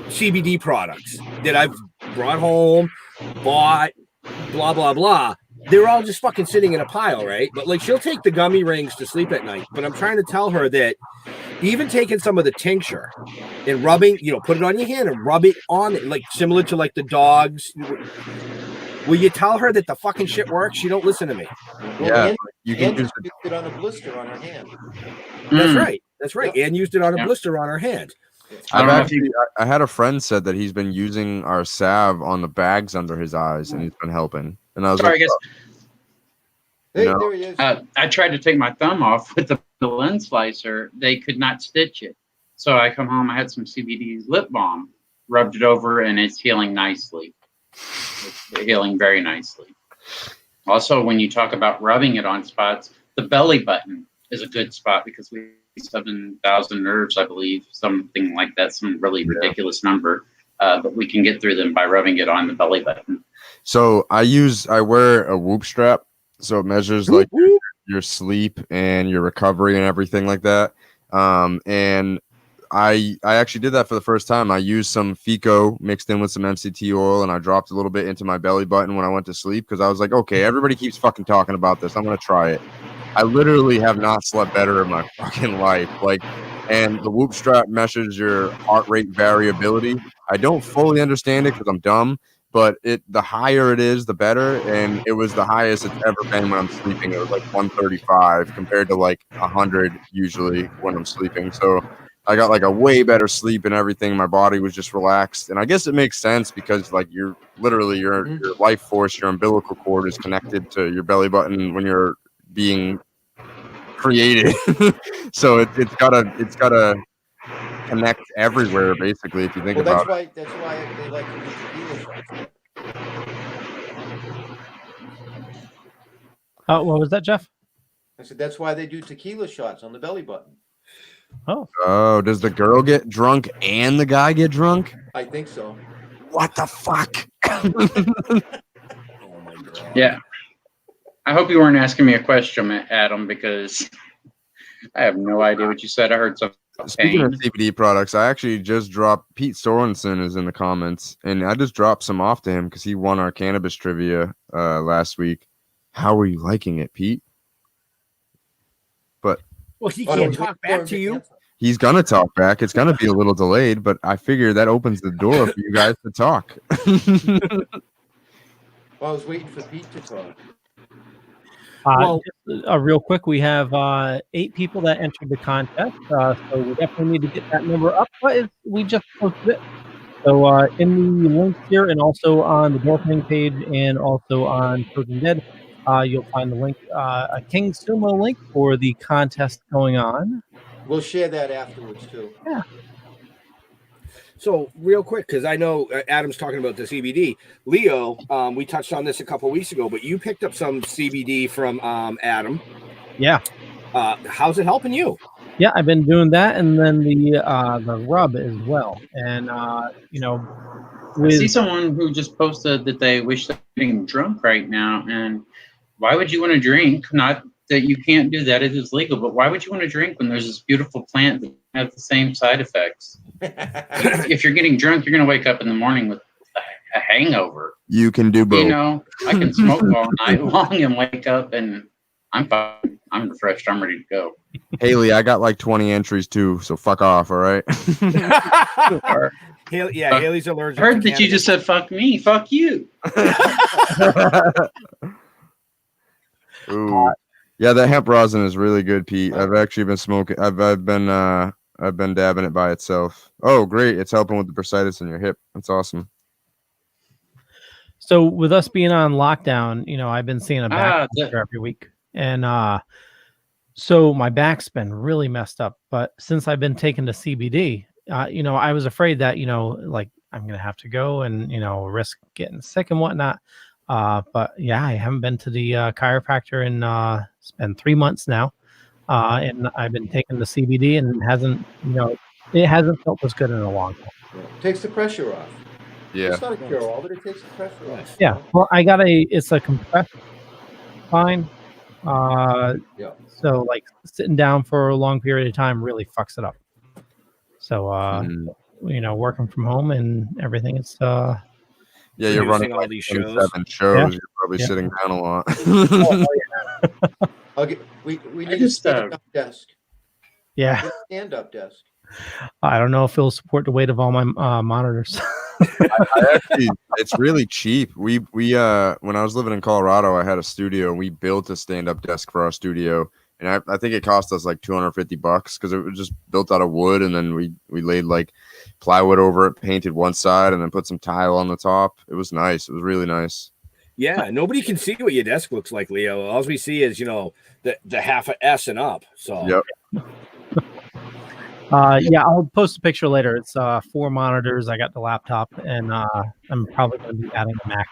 CBD products that I've brought home, bought, blah blah blah. They're all just fucking sitting in a pile, right? But like, she'll take the gummy rings to sleep at night. But I'm trying to tell her that even taking some of the tincture and rubbing, you know, put it on your hand and rub it on it, like similar to like the dogs. Will you tell her that the fucking shit works? She don't listen to me. Yeah, and, you can use used it on a blister on her hand. That's right. That's right. Yep. And used it on a Yep. blister on her hand. I had a friend said that he's been using our salve on the bags under his eyes, and he's been helping. And I was Sorry, like, guys. Hey, No. there he is. I tried to take my thumb off with the lens slicer. They could not stitch it. So I come home, I had some CBD lip balm, rubbed it over, and it's healing nicely. It's healing very nicely. Also, when you talk about rubbing it on spots, the belly button is a good spot because we have 7,000 nerves, I believe, something like that, some really ridiculous number. But we can get through them by rubbing it on the belly button. So I wear a Whoop strap, so it measures like your sleep and your recovery and everything like that. And I actually did that for the first time. I used some Fico mixed in with some MCT oil, and I dropped a little bit into my belly button when I went to sleep because I was like, okay, everybody keeps fucking talking about this. I'm gonna try it. I literally have not slept better in my fucking life. Like, and the Whoop strap measures your heart rate variability. I don't fully understand it because I'm dumb, but the higher it is, the better. And it was the highest it's ever been when I'm sleeping. It was like 135 compared to like 100 usually when I'm sleeping. So I got like a way better sleep and everything. My body was just relaxed. And I guess it makes sense because like you're literally your life force, your umbilical cord is connected to your belly button when you're being created. So it's gotta connect everywhere basically if you think about it. That's why they like to do tequila shots. What was that, Jeff? I said that's why they do tequila shots on the belly button. Oh, does the girl get drunk and the guy get drunk? I think so. What the fuck? Oh my god. Yeah. I hope you weren't asking me a question, Adam, because I have no idea what you said. I heard something about Speaking pain. of CBD products, I actually just dropped Pete Sorensen is in the comments, and I just dropped some off to him because he won our cannabis trivia last week. How are you liking it, Pete? But Well, he can't talk back to you. he's gonna talk back. It's gonna be a little delayed, but I figure that opens the door for you guys to talk. Well, I was waiting for Pete to talk. Just, real quick, we have 8 people that entered the contest, so we definitely need to get that number up. But we just posted it. So in the links here, and also on the Dorfing page, and also on Toking Dead, you'll find the link, a King Sumo link for the contest going on. We'll share that afterwards too. Yeah. So real quick, because I know Adam's talking about the CBD. Leo, we touched on this a couple weeks ago, but you picked up some CBD from Adam. Yeah. How's it helping you? Yeah, I've been doing that, and then the rub as well. And you know, I see someone who just posted that they wish they were getting drunk right now. And why would you want to drink? Not that you can't do that; it is legal. But why would you want to drink when there's this beautiful plant that has the same side effects? If you're getting drunk, you're going to wake up in the morning with a hangover. You can do both. You know, I can smoke all night long and wake up and I'm fine. I'm refreshed. I'm ready to go. Haley, I got like 20 entries too, so fuck off, all right? Haley's allergic. I heard that you just said "fuck me," "fuck you." Ooh. Yeah, that hemp rosin is really good, Pete. I've actually been smoking. I've been dabbing it by itself. Oh, great! It's helping with the bursitis in your hip. That's awesome. So with us being on lockdown, you know, I've been seeing a back doctor every week, and so my back's been really messed up. But since I've been taking the CBD, I was afraid that, like I'm going to have to go and, risk getting sick and whatnot. But yeah, I haven't been to the chiropractor in, it's been 3 months now. And I've been taking the CBD and it hasn't felt this good in a long time. Yeah. Takes the pressure off. Yeah. It's not a cure all, but it takes the pressure off. Yeah. Well, it's a compressed spine. Yeah. So like sitting down for a long period of time really fucks it up. So, working from home and everything, it's, yeah, you're running all like these 27 shows. shows. Yeah. You're probably Yeah. sitting down a lot. We need a stand-up desk. yeah. A stand-up desk. I don't know if it'll support the weight of all my monitors. It's really cheap. We when I was living in Colorado, I had a studio and we built a stand-up desk for our studio, and I think it cost us like $250 because it was just built out of wood, and then we laid like plywood over it, painted one side, and then put some tile on the top. It was nice. It was really nice. Yeah, nobody can see what your desk looks like, Leo. All we see is the half a S and up. So Yep. Yeah, I'll post a picture later. It's 4 monitors. I got the laptop, and I'm probably going to be adding a Mac.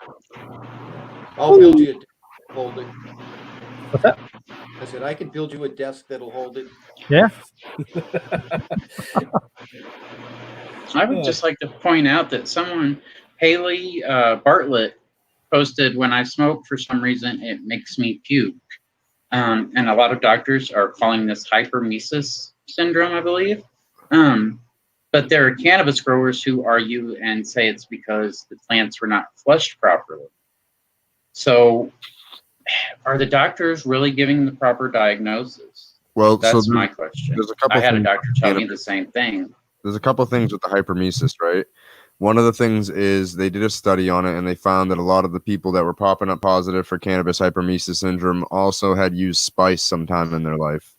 I'll build you a desk that'll hold it. What's that? I said I can build you a desk that'll hold it. Yeah. I would just like to point out that Haley Bartlett, posted, when I smoke, for some reason, it makes me puke. And a lot of doctors are calling this hypermesis syndrome, I believe. But there are cannabis growers who argue and say it's because the plants were not flushed properly. So are the doctors really giving the proper diagnosis? Well, that's my question. There's a couple I had a things doctor tell me the same thing. There's a couple things with the hypermesis, right? One of the things is they did a study on it, and they found that a lot of the people that were popping up positive for cannabis hypermesis syndrome also had used spice sometime in their life.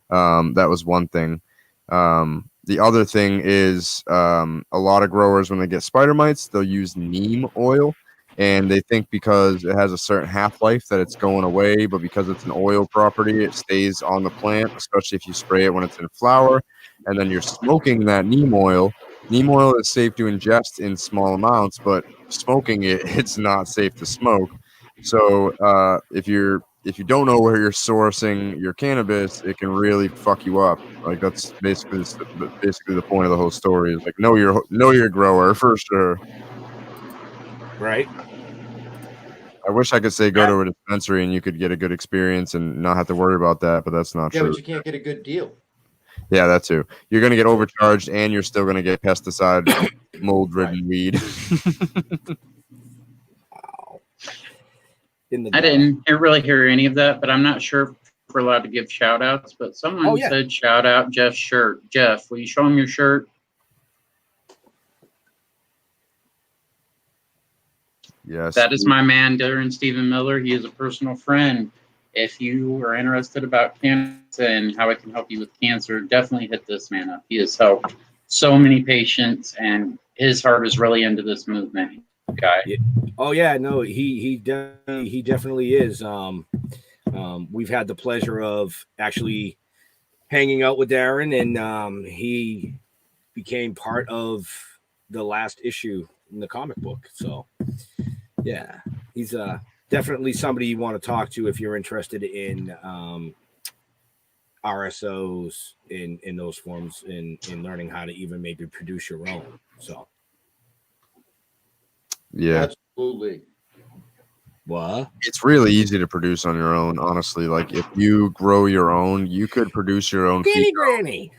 That was one thing. The other thing is a lot of growers, when they get spider mites, they'll use neem oil, and they think because it has a certain half-life that it's going away, but because it's an oil property, it stays on the plant, especially if you spray it when it's in flower, and then you're smoking that neem oil. Neem oil is safe to ingest in small amounts, but smoking it's not safe to smoke. So if you don't know where you're sourcing your cannabis, it can really fuck you up. Like that's basically the point of the whole story is like know your grower for sure. Right. I wish I could say go to a dispensary and you could get a good experience and not have to worry about that, but that's not true. Yeah, but you can't get a good deal. Yeah, that too. You're going to get overcharged, and you're still going to get pesticide, mold-ridden weed. Wow. I didn't really hear any of that, but I'm not sure if we're allowed to give shout-outs, but someone said shout out Jeff's shirt. Jeff, will you show him your shirt? Yes. That is my man, Darren Stephen Miller. He is a personal friend. If you are interested about cancer and how I can help you with cancer, definitely hit this man up. He has helped so many patients, and his heart is really into this movement. Guy. Oh yeah, no, he definitely is. We've had the pleasure of actually hanging out with Darren, and he became part of the last issue in the comic book. So yeah, he's definitely somebody you want to talk to if you're interested in RSOs in those forms, in learning how to even maybe produce your own. So yeah, absolutely. What? It's really easy to produce on your own, honestly. Like if you grow your own, you could produce your own. Candy Granny.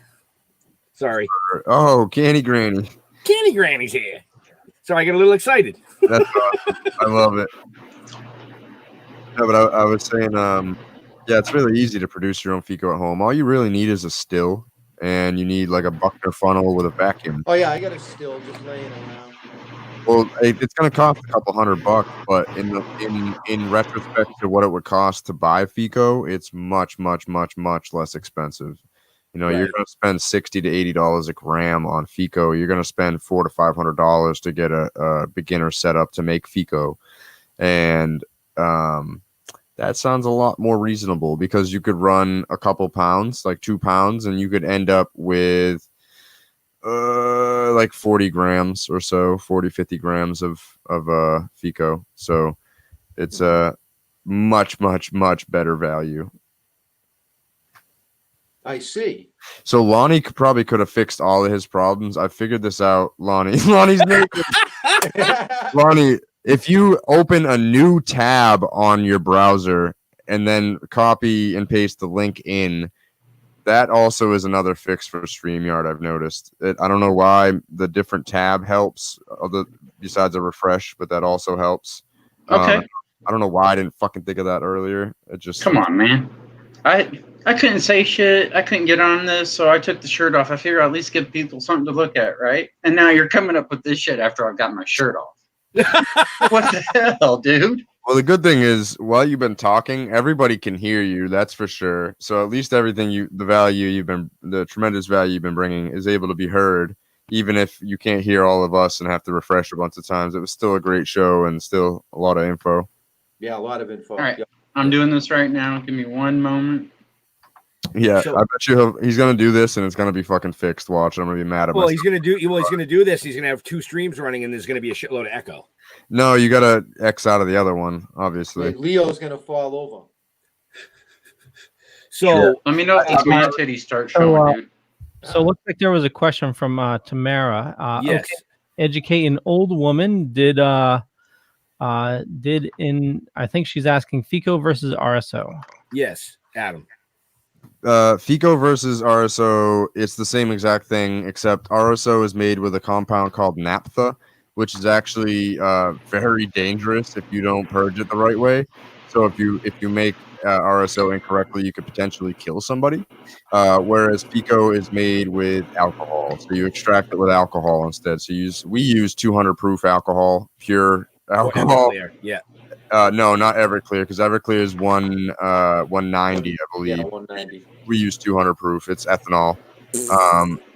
Sorry. Oh, Candy Granny. Candy Granny's here. So I get a little excited. That's awesome. I love it. No, but I was saying, yeah, it's really easy to produce your own FICO at home. All you really need is a still, and you need like a Buckner funnel with a vacuum. Oh yeah, I got a still just laying around. Well, it's going to cost a couple $100, but in retrospect to what it would cost to buy FICO, it's much, much, much, much less expensive. You know, you're going to spend $60 to $80 a gram on FICO. You're going to spend $400 to $500 to get a beginner setup to make FICO, and that sounds a lot more reasonable because you could run a couple pounds, like 2 pounds, and you could end up with Like 40 grams or so, 40, 50 grams of FICO. So it's a much better value. I see. So Lonnie probably could have fixed all of his problems. I figured this out, Lonnie. Lonnie's naked. Lonnie, if you open a new tab on your browser and then copy and paste the link in, that also is another fix for StreamYard. I've noticed it. I don't know why the different tab helps, besides a refresh, but that also helps. Okay. I don't know why I didn't fucking think of that earlier. It just Come on, man. I couldn't say shit. I couldn't get on this, so I took the shirt off. I figure I'll at least give people something to look at, right? And now you're coming up with this shit after I've got my shirt off. What the hell, dude? Well, the good thing is, while you've been talking, everybody can hear you. That's for sure. So at least the tremendous value you've been bringing is able to be heard, even if you can't hear all of us and have to refresh a bunch of times. It was still a great show and still a lot of info. Yeah, a lot of info. All right. Yeah. I'm doing this right now. Give me one moment. Yeah, So- I bet you he's gonna do this and it's gonna be fucking fixed. Watch, I'm gonna be mad at Well, myself. he's gonna do this. He's gonna have two streams running, and there's gonna be a shitload of echo. No, you gotta X out of the other one, obviously. Leo's gonna fall over. So Let me know if these man titties start showing, dude. So it looks like there was a question from Tamara. yes, Okay, educate an old woman did in, I think she's asking FICO versus RSO. yes, Adam. FICO versus RSO, it's the same exact thing, except RSO is made with a compound called naphtha, which is actually very dangerous if you don't purge it the right way. So if you make RSO incorrectly, you could potentially kill somebody. Whereas FICO is made with alcohol, so you extract it with alcohol instead. So we use 200 proof alcohol, pure alcohol. Yeah. No, not Everclear, because Everclear is 190, I believe. Yeah, 190. We use 200 proof. It's ethanol,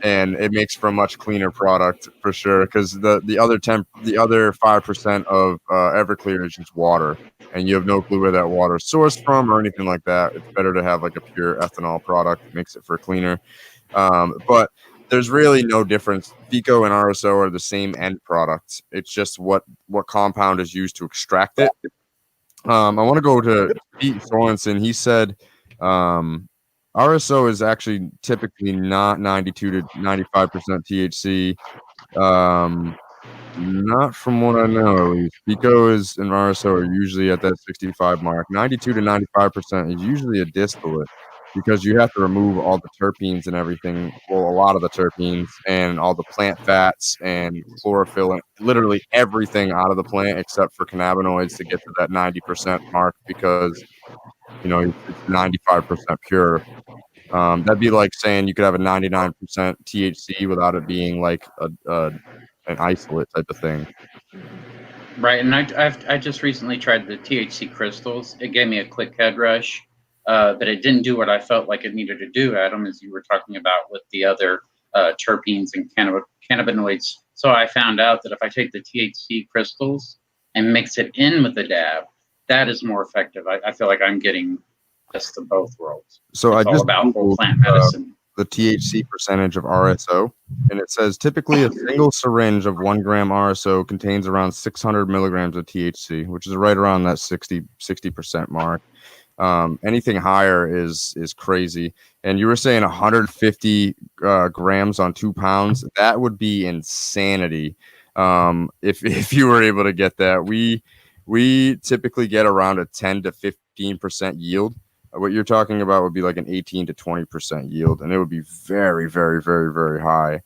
and it makes for a much cleaner product for sure. Because the other 5% of Everclear is just water, and you have no clue where that water is sourced from or anything like that. It's better to have like a pure ethanol product. It makes it for cleaner. But there's really no difference. FICO and RSO are the same end products. It's just what compound is used to extract it. I want to go to Pete Sorensen. He said RSO is actually typically not 92 to 95% THC. Not from what I know, at least. FICO and RSO are usually at that 65 mark. 92 to 95% is usually a distillate, because you have to remove all the terpenes and everything. Well, a lot of the terpenes and all the plant fats and chlorophyll and literally everything out of the plant except for cannabinoids to get to that 90% mark, because it's 95% pure. That'd be like saying you could have a 99% THC without it being like an isolate type of thing. Right, and I just recently tried the THC crystals. It gave me a quick head rush. But it didn't do what I felt like it needed to do, Adam, as you were talking about with the other terpenes and cannabinoids. So I found out that if I take the THC crystals and mix it in with the dab, that is more effective. I feel like I'm getting best of both worlds. So It's I all just about whole Googled, plant medicine. the THC percentage of RSO, and it says typically a single syringe of 1 gram RSO contains around 600 milligrams of THC, which is right around that 60% mark. Anything higher is crazy. And you were saying 150 grams on 2 pounds. That would be insanity. If you were able to get that, we typically get around a 10 to 15% yield. What you're talking about would be like an 18 to 20% yield, and it would be very, very, very, very high.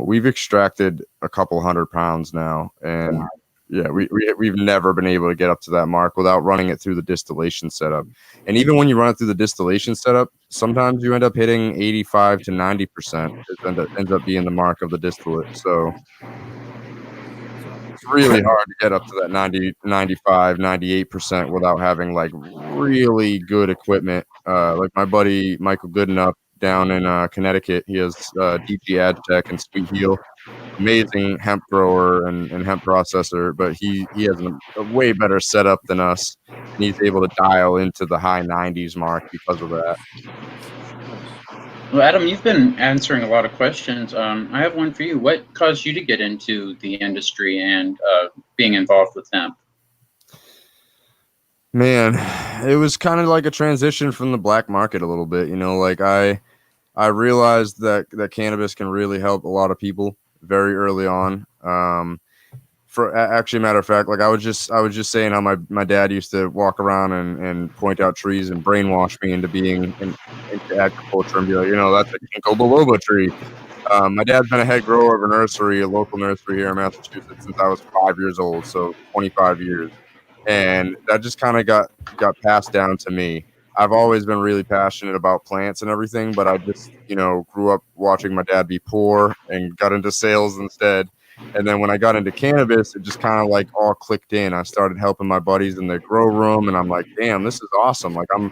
We've extracted a couple 100 pounds now, and yeah, we've never been able to get up to that mark without running it through the distillation setup. And even when you run it through the distillation setup, sometimes you end up hitting 85 to 90%. It ends up being the mark of the distillate. So it's really hard to get up to that 90, 95, 98% without having like really good equipment. Like my buddy Michael Goodenough down in Connecticut, he has DG AdTech and Sweet Heel. Amazing hemp grower and hemp processor, but he has a way better setup than us, and he's able to dial into the high 90s mark because of that. Well, Adam, you've been answering a lot of questions. I have one for you. What caused you to get into the industry and being involved with hemp? Man, it was kind of like a transition from the black market a little bit. Like I realized that cannabis can really help a lot of people very early on. Actually, matter of fact, like I was just saying how my dad used to walk around and point out trees and brainwash me into being into agriculture and be like, that's a ginkgo biloba tree. My dad's been a head grower of a local nursery here in Massachusetts since I was 5 years old, so 25 years. And that just kind of got passed down to me. I've always been really passionate about plants and everything, but I just, grew up watching my dad be poor and got into sales instead. And then when I got into cannabis, it just kind of like all clicked in. I started helping my buddies in their grow room, and I'm like, damn, this is awesome. Like I'm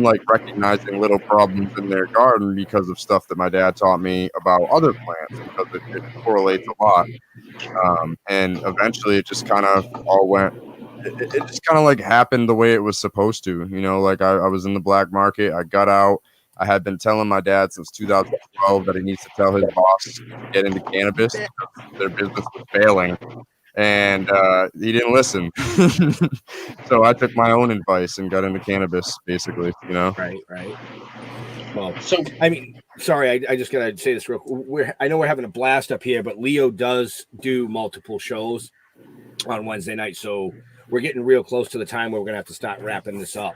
like recognizing little problems in their garden because of stuff that my dad taught me about other plants, because it correlates a lot. And eventually it just kind of all went. It just kind of like happened the way it was supposed to, like I was in the black market. I got out. I had been telling my dad since 2012 that he needs to tell his boss to get into cannabis because their business was failing. And he didn't listen. So I took my own advice and got into cannabis, basically, Right. Well, so, I mean, sorry, I just got to say this real quick. I know we're having a blast up here, but Leo does do multiple shows on Wednesday night. So we're getting real close to the time where we're going to have to start wrapping this up.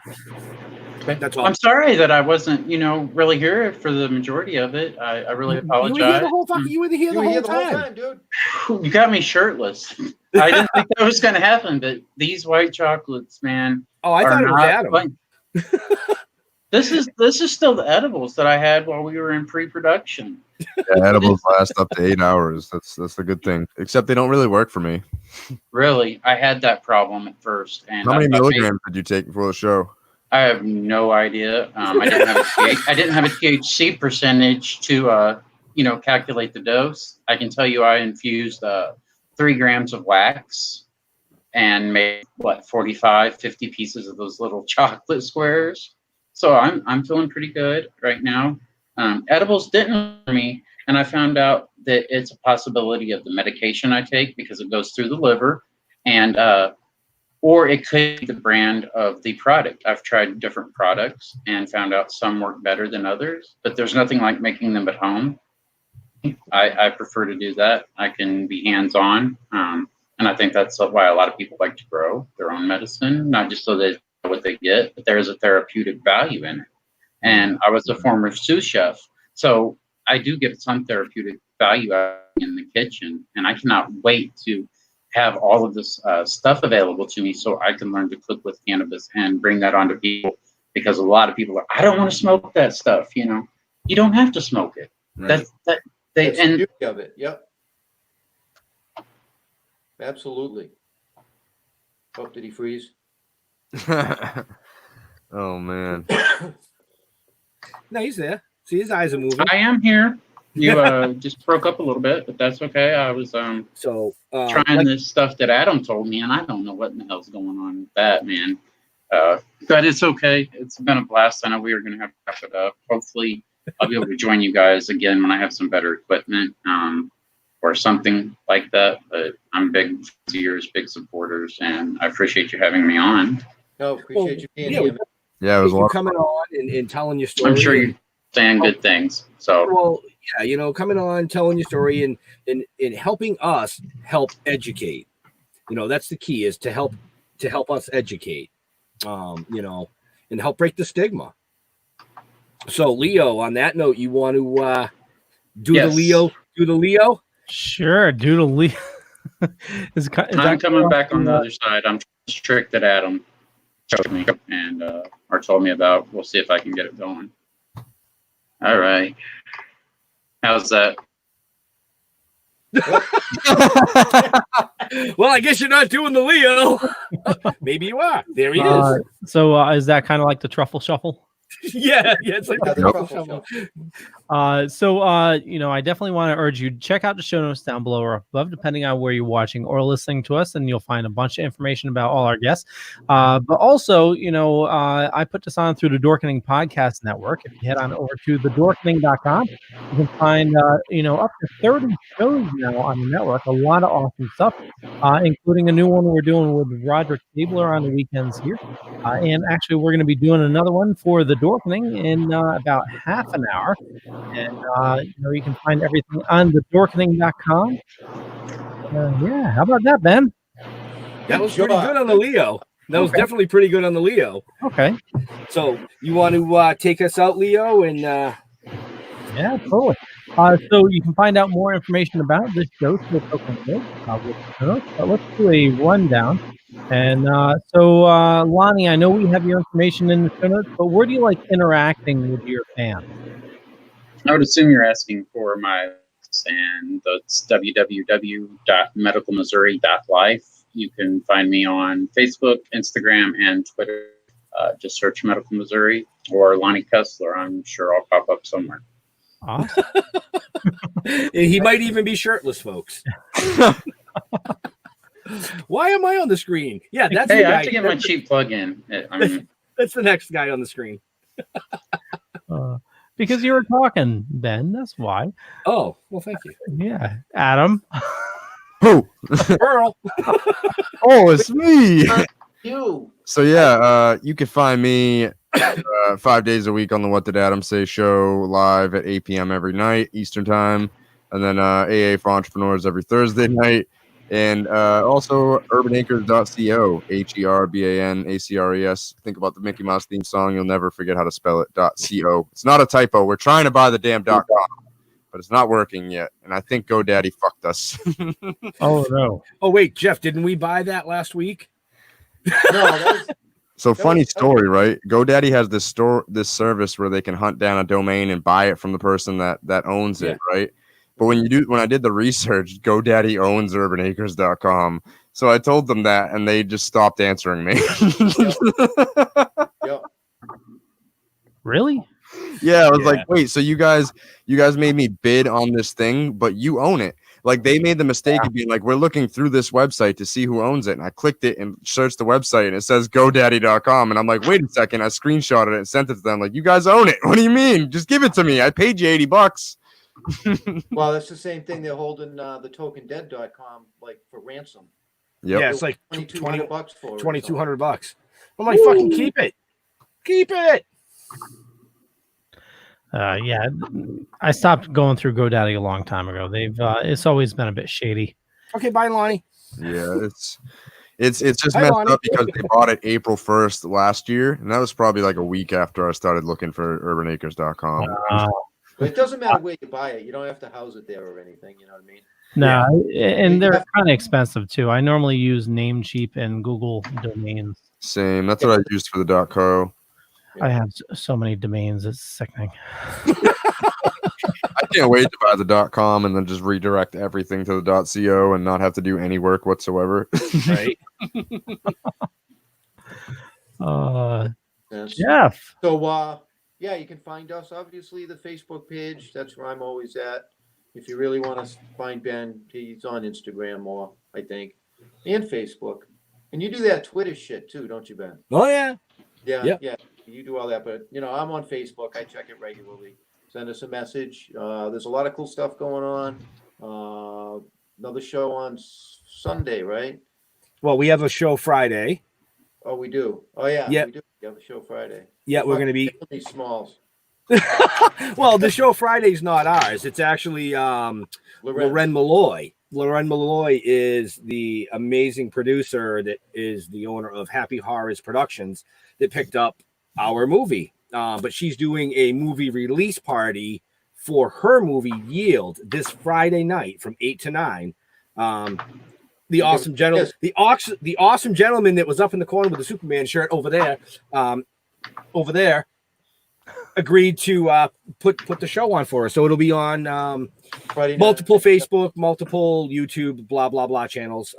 That's all. I'm sorry that I wasn't, really here for the majority of it. I really apologize. You were here the whole time. You were here the whole time, dude. You got me shirtless. I didn't think that was going to happen, but these white chocolates, man. Oh, I thought it was Adam. This is still the edibles that I had while we were in pre-production. Yeah, edibles last up to 8 hours. That's the good thing. Except they don't really work for me. Really, I had that problem at first. And how many milligrams did you take before the show? I have no idea. I didn't have a THC percentage to calculate the dose. I can tell you I infused 3 grams of wax and made 45, 50 pieces of those little chocolate squares. So I'm feeling pretty good right now. Edibles didn't for me, and I found out that it's a possibility of the medication I take because it goes through the liver, and or it could be the brand of the product. I've tried different products and found out some work better than others, but there's nothing like making them at home. I prefer to do that. I can be hands-on, and I think that's why a lot of people like to grow their own medicine, not just so they know what they get, but there is a therapeutic value in it. And I was a former sous chef, so I do get some therapeutic value out in the kitchen, and I cannot wait to have all of this stuff available to me so I can learn to cook with cannabis and bring that on to people, because a lot of people are, I don't want to smoke that stuff. You don't have to smoke it. Right. That's the beauty of it. Yep. Absolutely. Oh, did he freeze? Oh man. No, he's there. See, his eyes are moving. I am here. You just broke up a little bit, but that's okay. I was trying this stuff that Adam told me, and I don't know what in the hell's going on with that, man. But it's okay. It's been a blast. I know we were going to have to wrap it up. Hopefully, I'll be able to join you guys again when I have some better equipment or something like that. But I'm big viewers, big supporters, and I appreciate you having me on. No, appreciate you being here. Yeah, it was a lot. Coming on and telling your story. I'm sure you're saying good things. So, well, yeah, coming on, telling your story, and helping us help educate. That's the key, is to help us educate. And help break the stigma. So, Leo, on that note, you want to do the Leo? Sure, do the Leo. I'm coming back on the other side. I'm strict that Adam showed me and or told me about. We'll see if I can get it going. All right. How's that? Well, I guess you're not doing the Leo. Maybe you are. There he is. So is that kind of like the truffle shuffle? yeah, it's like Yeah, the the truffle truffle shovel. So I definitely want to urge you to check out the show notes down below or above, depending on where you're watching or listening to us, and you'll find a bunch of information about all our guests. But also, I put this on through the Dorkening Podcast Network. If you head on over to thedorkening.com, you can find up to 30 shows now on the network. A lot of awesome stuff, including a new one we're doing with Roderick Stabler on the weekends here. And actually, we're going to be doing another one for the Dorkening in about half an hour. And you can find everything on thedorkening.com. Yeah, how about that, Ben? That was pretty good on the Leo. That was definitely pretty good on the Leo. Okay. So you want to take us out, Leo? And yeah, totally. So you can find out more information about this show. But let's do a rundown. And so, Lonnie, I know we have your information in the show notes, but where do you like interacting with your fans? I would assume you're asking for my links, and that's www.medicalmissouri.life. You can find me on Facebook, Instagram, and Twitter. Just search Medical Missouri or Lonnie Kessler. I'm sure I'll pop up somewhere. Awesome. he might even be shirtless, folks. Why am I on the screen? Yeah, that's Hey, the I guy. have to get my cheap plug in. That's the next guy on the screen. Because you were talking, Ben. That's why. Oh, well, thank you. Yeah, Adam. Who? Earl. Oh, it's me. You. So yeah, you can find me 5 days a week on the What Did Adam Say show, live at 8 p.m. every night Eastern time, and then AA for Entrepreneurs every Thursday night, and also urbanacres.co, HERBANACRES. Think about the Mickey Mouse theme song. You'll never forget how to spell it. .co. It's not a typo. We're trying to buy the damn .com, but it's not working yet, and I think GoDaddy fucked us. Oh no. Oh wait, Jeff, didn't we buy that last week? No, that was, So funny story, right? GoDaddy has this service where they can hunt down a domain and buy it from the person that owns it, right? But when I did the research, GoDaddy owns urbanacres.com. So I told them that, and they just stopped answering me. yep. Really? Yeah, I was like, wait, so you guys made me bid on this thing, but you own it. Like, they made the mistake of being like, we're looking through this website to see who owns it. And I clicked it and searched the website, and it says GoDaddy.com. And I'm like, wait a second. I screenshotted it and sent it to them. Like, you guys own it. What do you mean? Just give it to me. I paid you $80. Well, that's the same thing they're holding the tokendead.com like for ransom. Yep. Yeah, it's like $2,200 for it. $2,200. I'm like, fucking keep it. Keep it. Yeah, I stopped going through GoDaddy a long time ago. They've it's always been a bit shady. Okay, bye, Lonnie. Yeah, it's just Hi, messed Lonnie. up because they bought it April 1st last year, and that was probably like a week after I started looking for urbanacres.com. But it doesn't matter where you buy it. You don't have to house it there or anything. You know what I mean? No, and they're kind of expensive too. I normally use Namecheap and Google domains. Same. That's what I used for the .co. I have so many domains; it's sickening. I can't wait to buy the .com and then just redirect everything to the .co and not have to do any work whatsoever. Right. Yes. Jeff. So, yeah, you can find us. Obviously, the Facebook page. That's where I'm always at. If you really want to find Ben, he's on Instagram more, I think, and Facebook. And you do that Twitter shit too, don't you, Ben? Oh, yeah. Yeah, Yep. yeah. You do all that, but I'm on Facebook. I check it regularly. Send us a message. There's a lot of cool stuff going on. Another show on Sunday, right? Well, we have a show Friday. Oh, we do. Oh, yeah. Yep. We do. We have a show Friday. Yeah, we're going to be. These Smalls. Well, the show Friday's not ours. It's actually Loren Malloy. Loren Malloy is the amazing producer that is the owner of Happy Horrors Productions that picked up our movie. But she's doing a movie release party for her movie Yield this Friday night from 8 to 9. The awesome gentleman, the awesome gentleman that was up in the corner with the Superman shirt over there, agreed to put the show on for us. So it'll be on multiple Facebook, multiple YouTube, blah blah blah channels.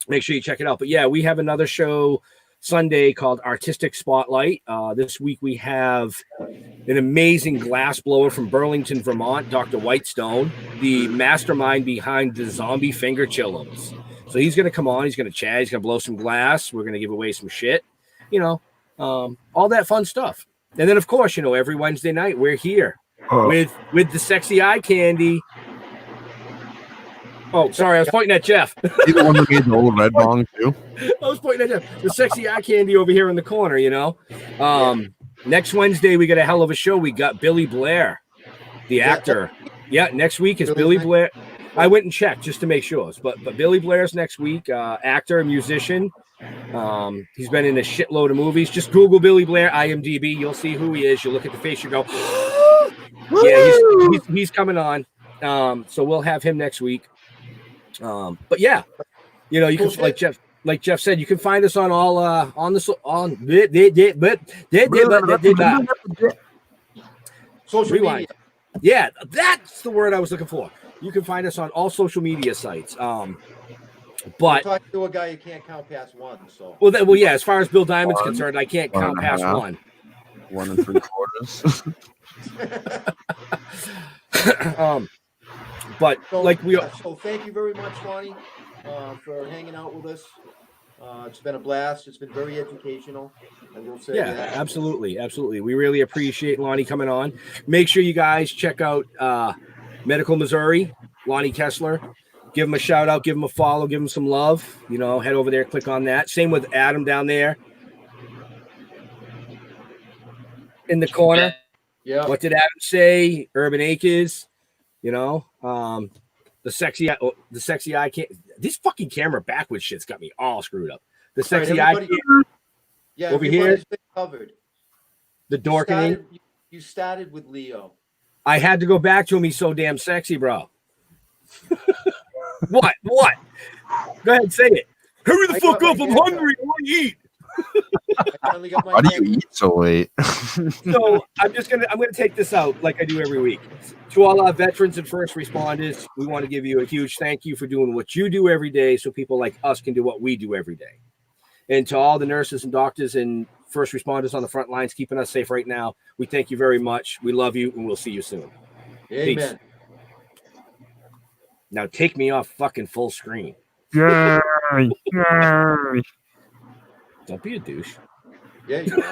Make sure you check it out. But yeah, we have another show Sunday called Artistic Spotlight. This week we have an amazing glass blower from Burlington, Vermont, Dr. Whitestone, the mastermind behind the zombie finger chillums. So he's going to come on. He's going to chat. He's going to blow some glass. We're going to give away some shit, all that fun stuff. And then, of course, every Wednesday night we're here with the sexy eye candy. Oh, sorry, I was pointing at Jeff. You the one that made the old red bong too? I was pointing at Jeff. The sexy eye candy over here in the corner, Next Wednesday, we got a hell of a show. We got Billy Blair, the actor. Yeah, next week is Billy Blair. I went and checked just to make sure. But Billy Blair's next week, actor, musician. He's been in a shitload of movies. Just Google Billy Blair, IMDb. You'll see who he is. You'll look at the face. You go, yeah, he's coming on. So we'll have him next week. But yeah, you can like Jeff said, you can find us on all Social media. Yeah, that's the word I was looking for. You can find us on all social media sites. But talking to a guy you can't count past one. So well, yeah. As far as Bill Diamond's concerned, I can't count past one. 1 3/4. But so thank you very much, Lonnie, for hanging out with us. It's been a blast. It's been very educational. I will say that. Absolutely. We really appreciate Lonnie coming on. Make sure you guys check out Medical Missouri, Lonnie Kessler. Give him a shout out, give him a follow, give him some love. Head over there, click on that. Same with Adam down there in the corner. Yeah. What did Adam say? Urban Acres. The sexy eye can't. This fucking camera backwards shit's got me all screwed up. The sexy eye. Yeah, over here. Covered. The dorkening. You started with Leo. I had to go back to him. He's so damn sexy, bro. What? Go ahead, say it. Hurry the fuck up! I'm hungry. I want to eat. Why do you eat so late? So I'm gonna take this out like I do every week. To all our veterans and first responders, we want to give you a huge thank you for doing what you do every day, so people like us can do what we do every day. And to all the nurses and doctors and first responders on the front lines keeping us safe right now, we thank you very much. We love you, and we'll see you soon. Amen. Peace. Now take me off fucking full screen. Yay. Don't be a douche. Yeah, you are.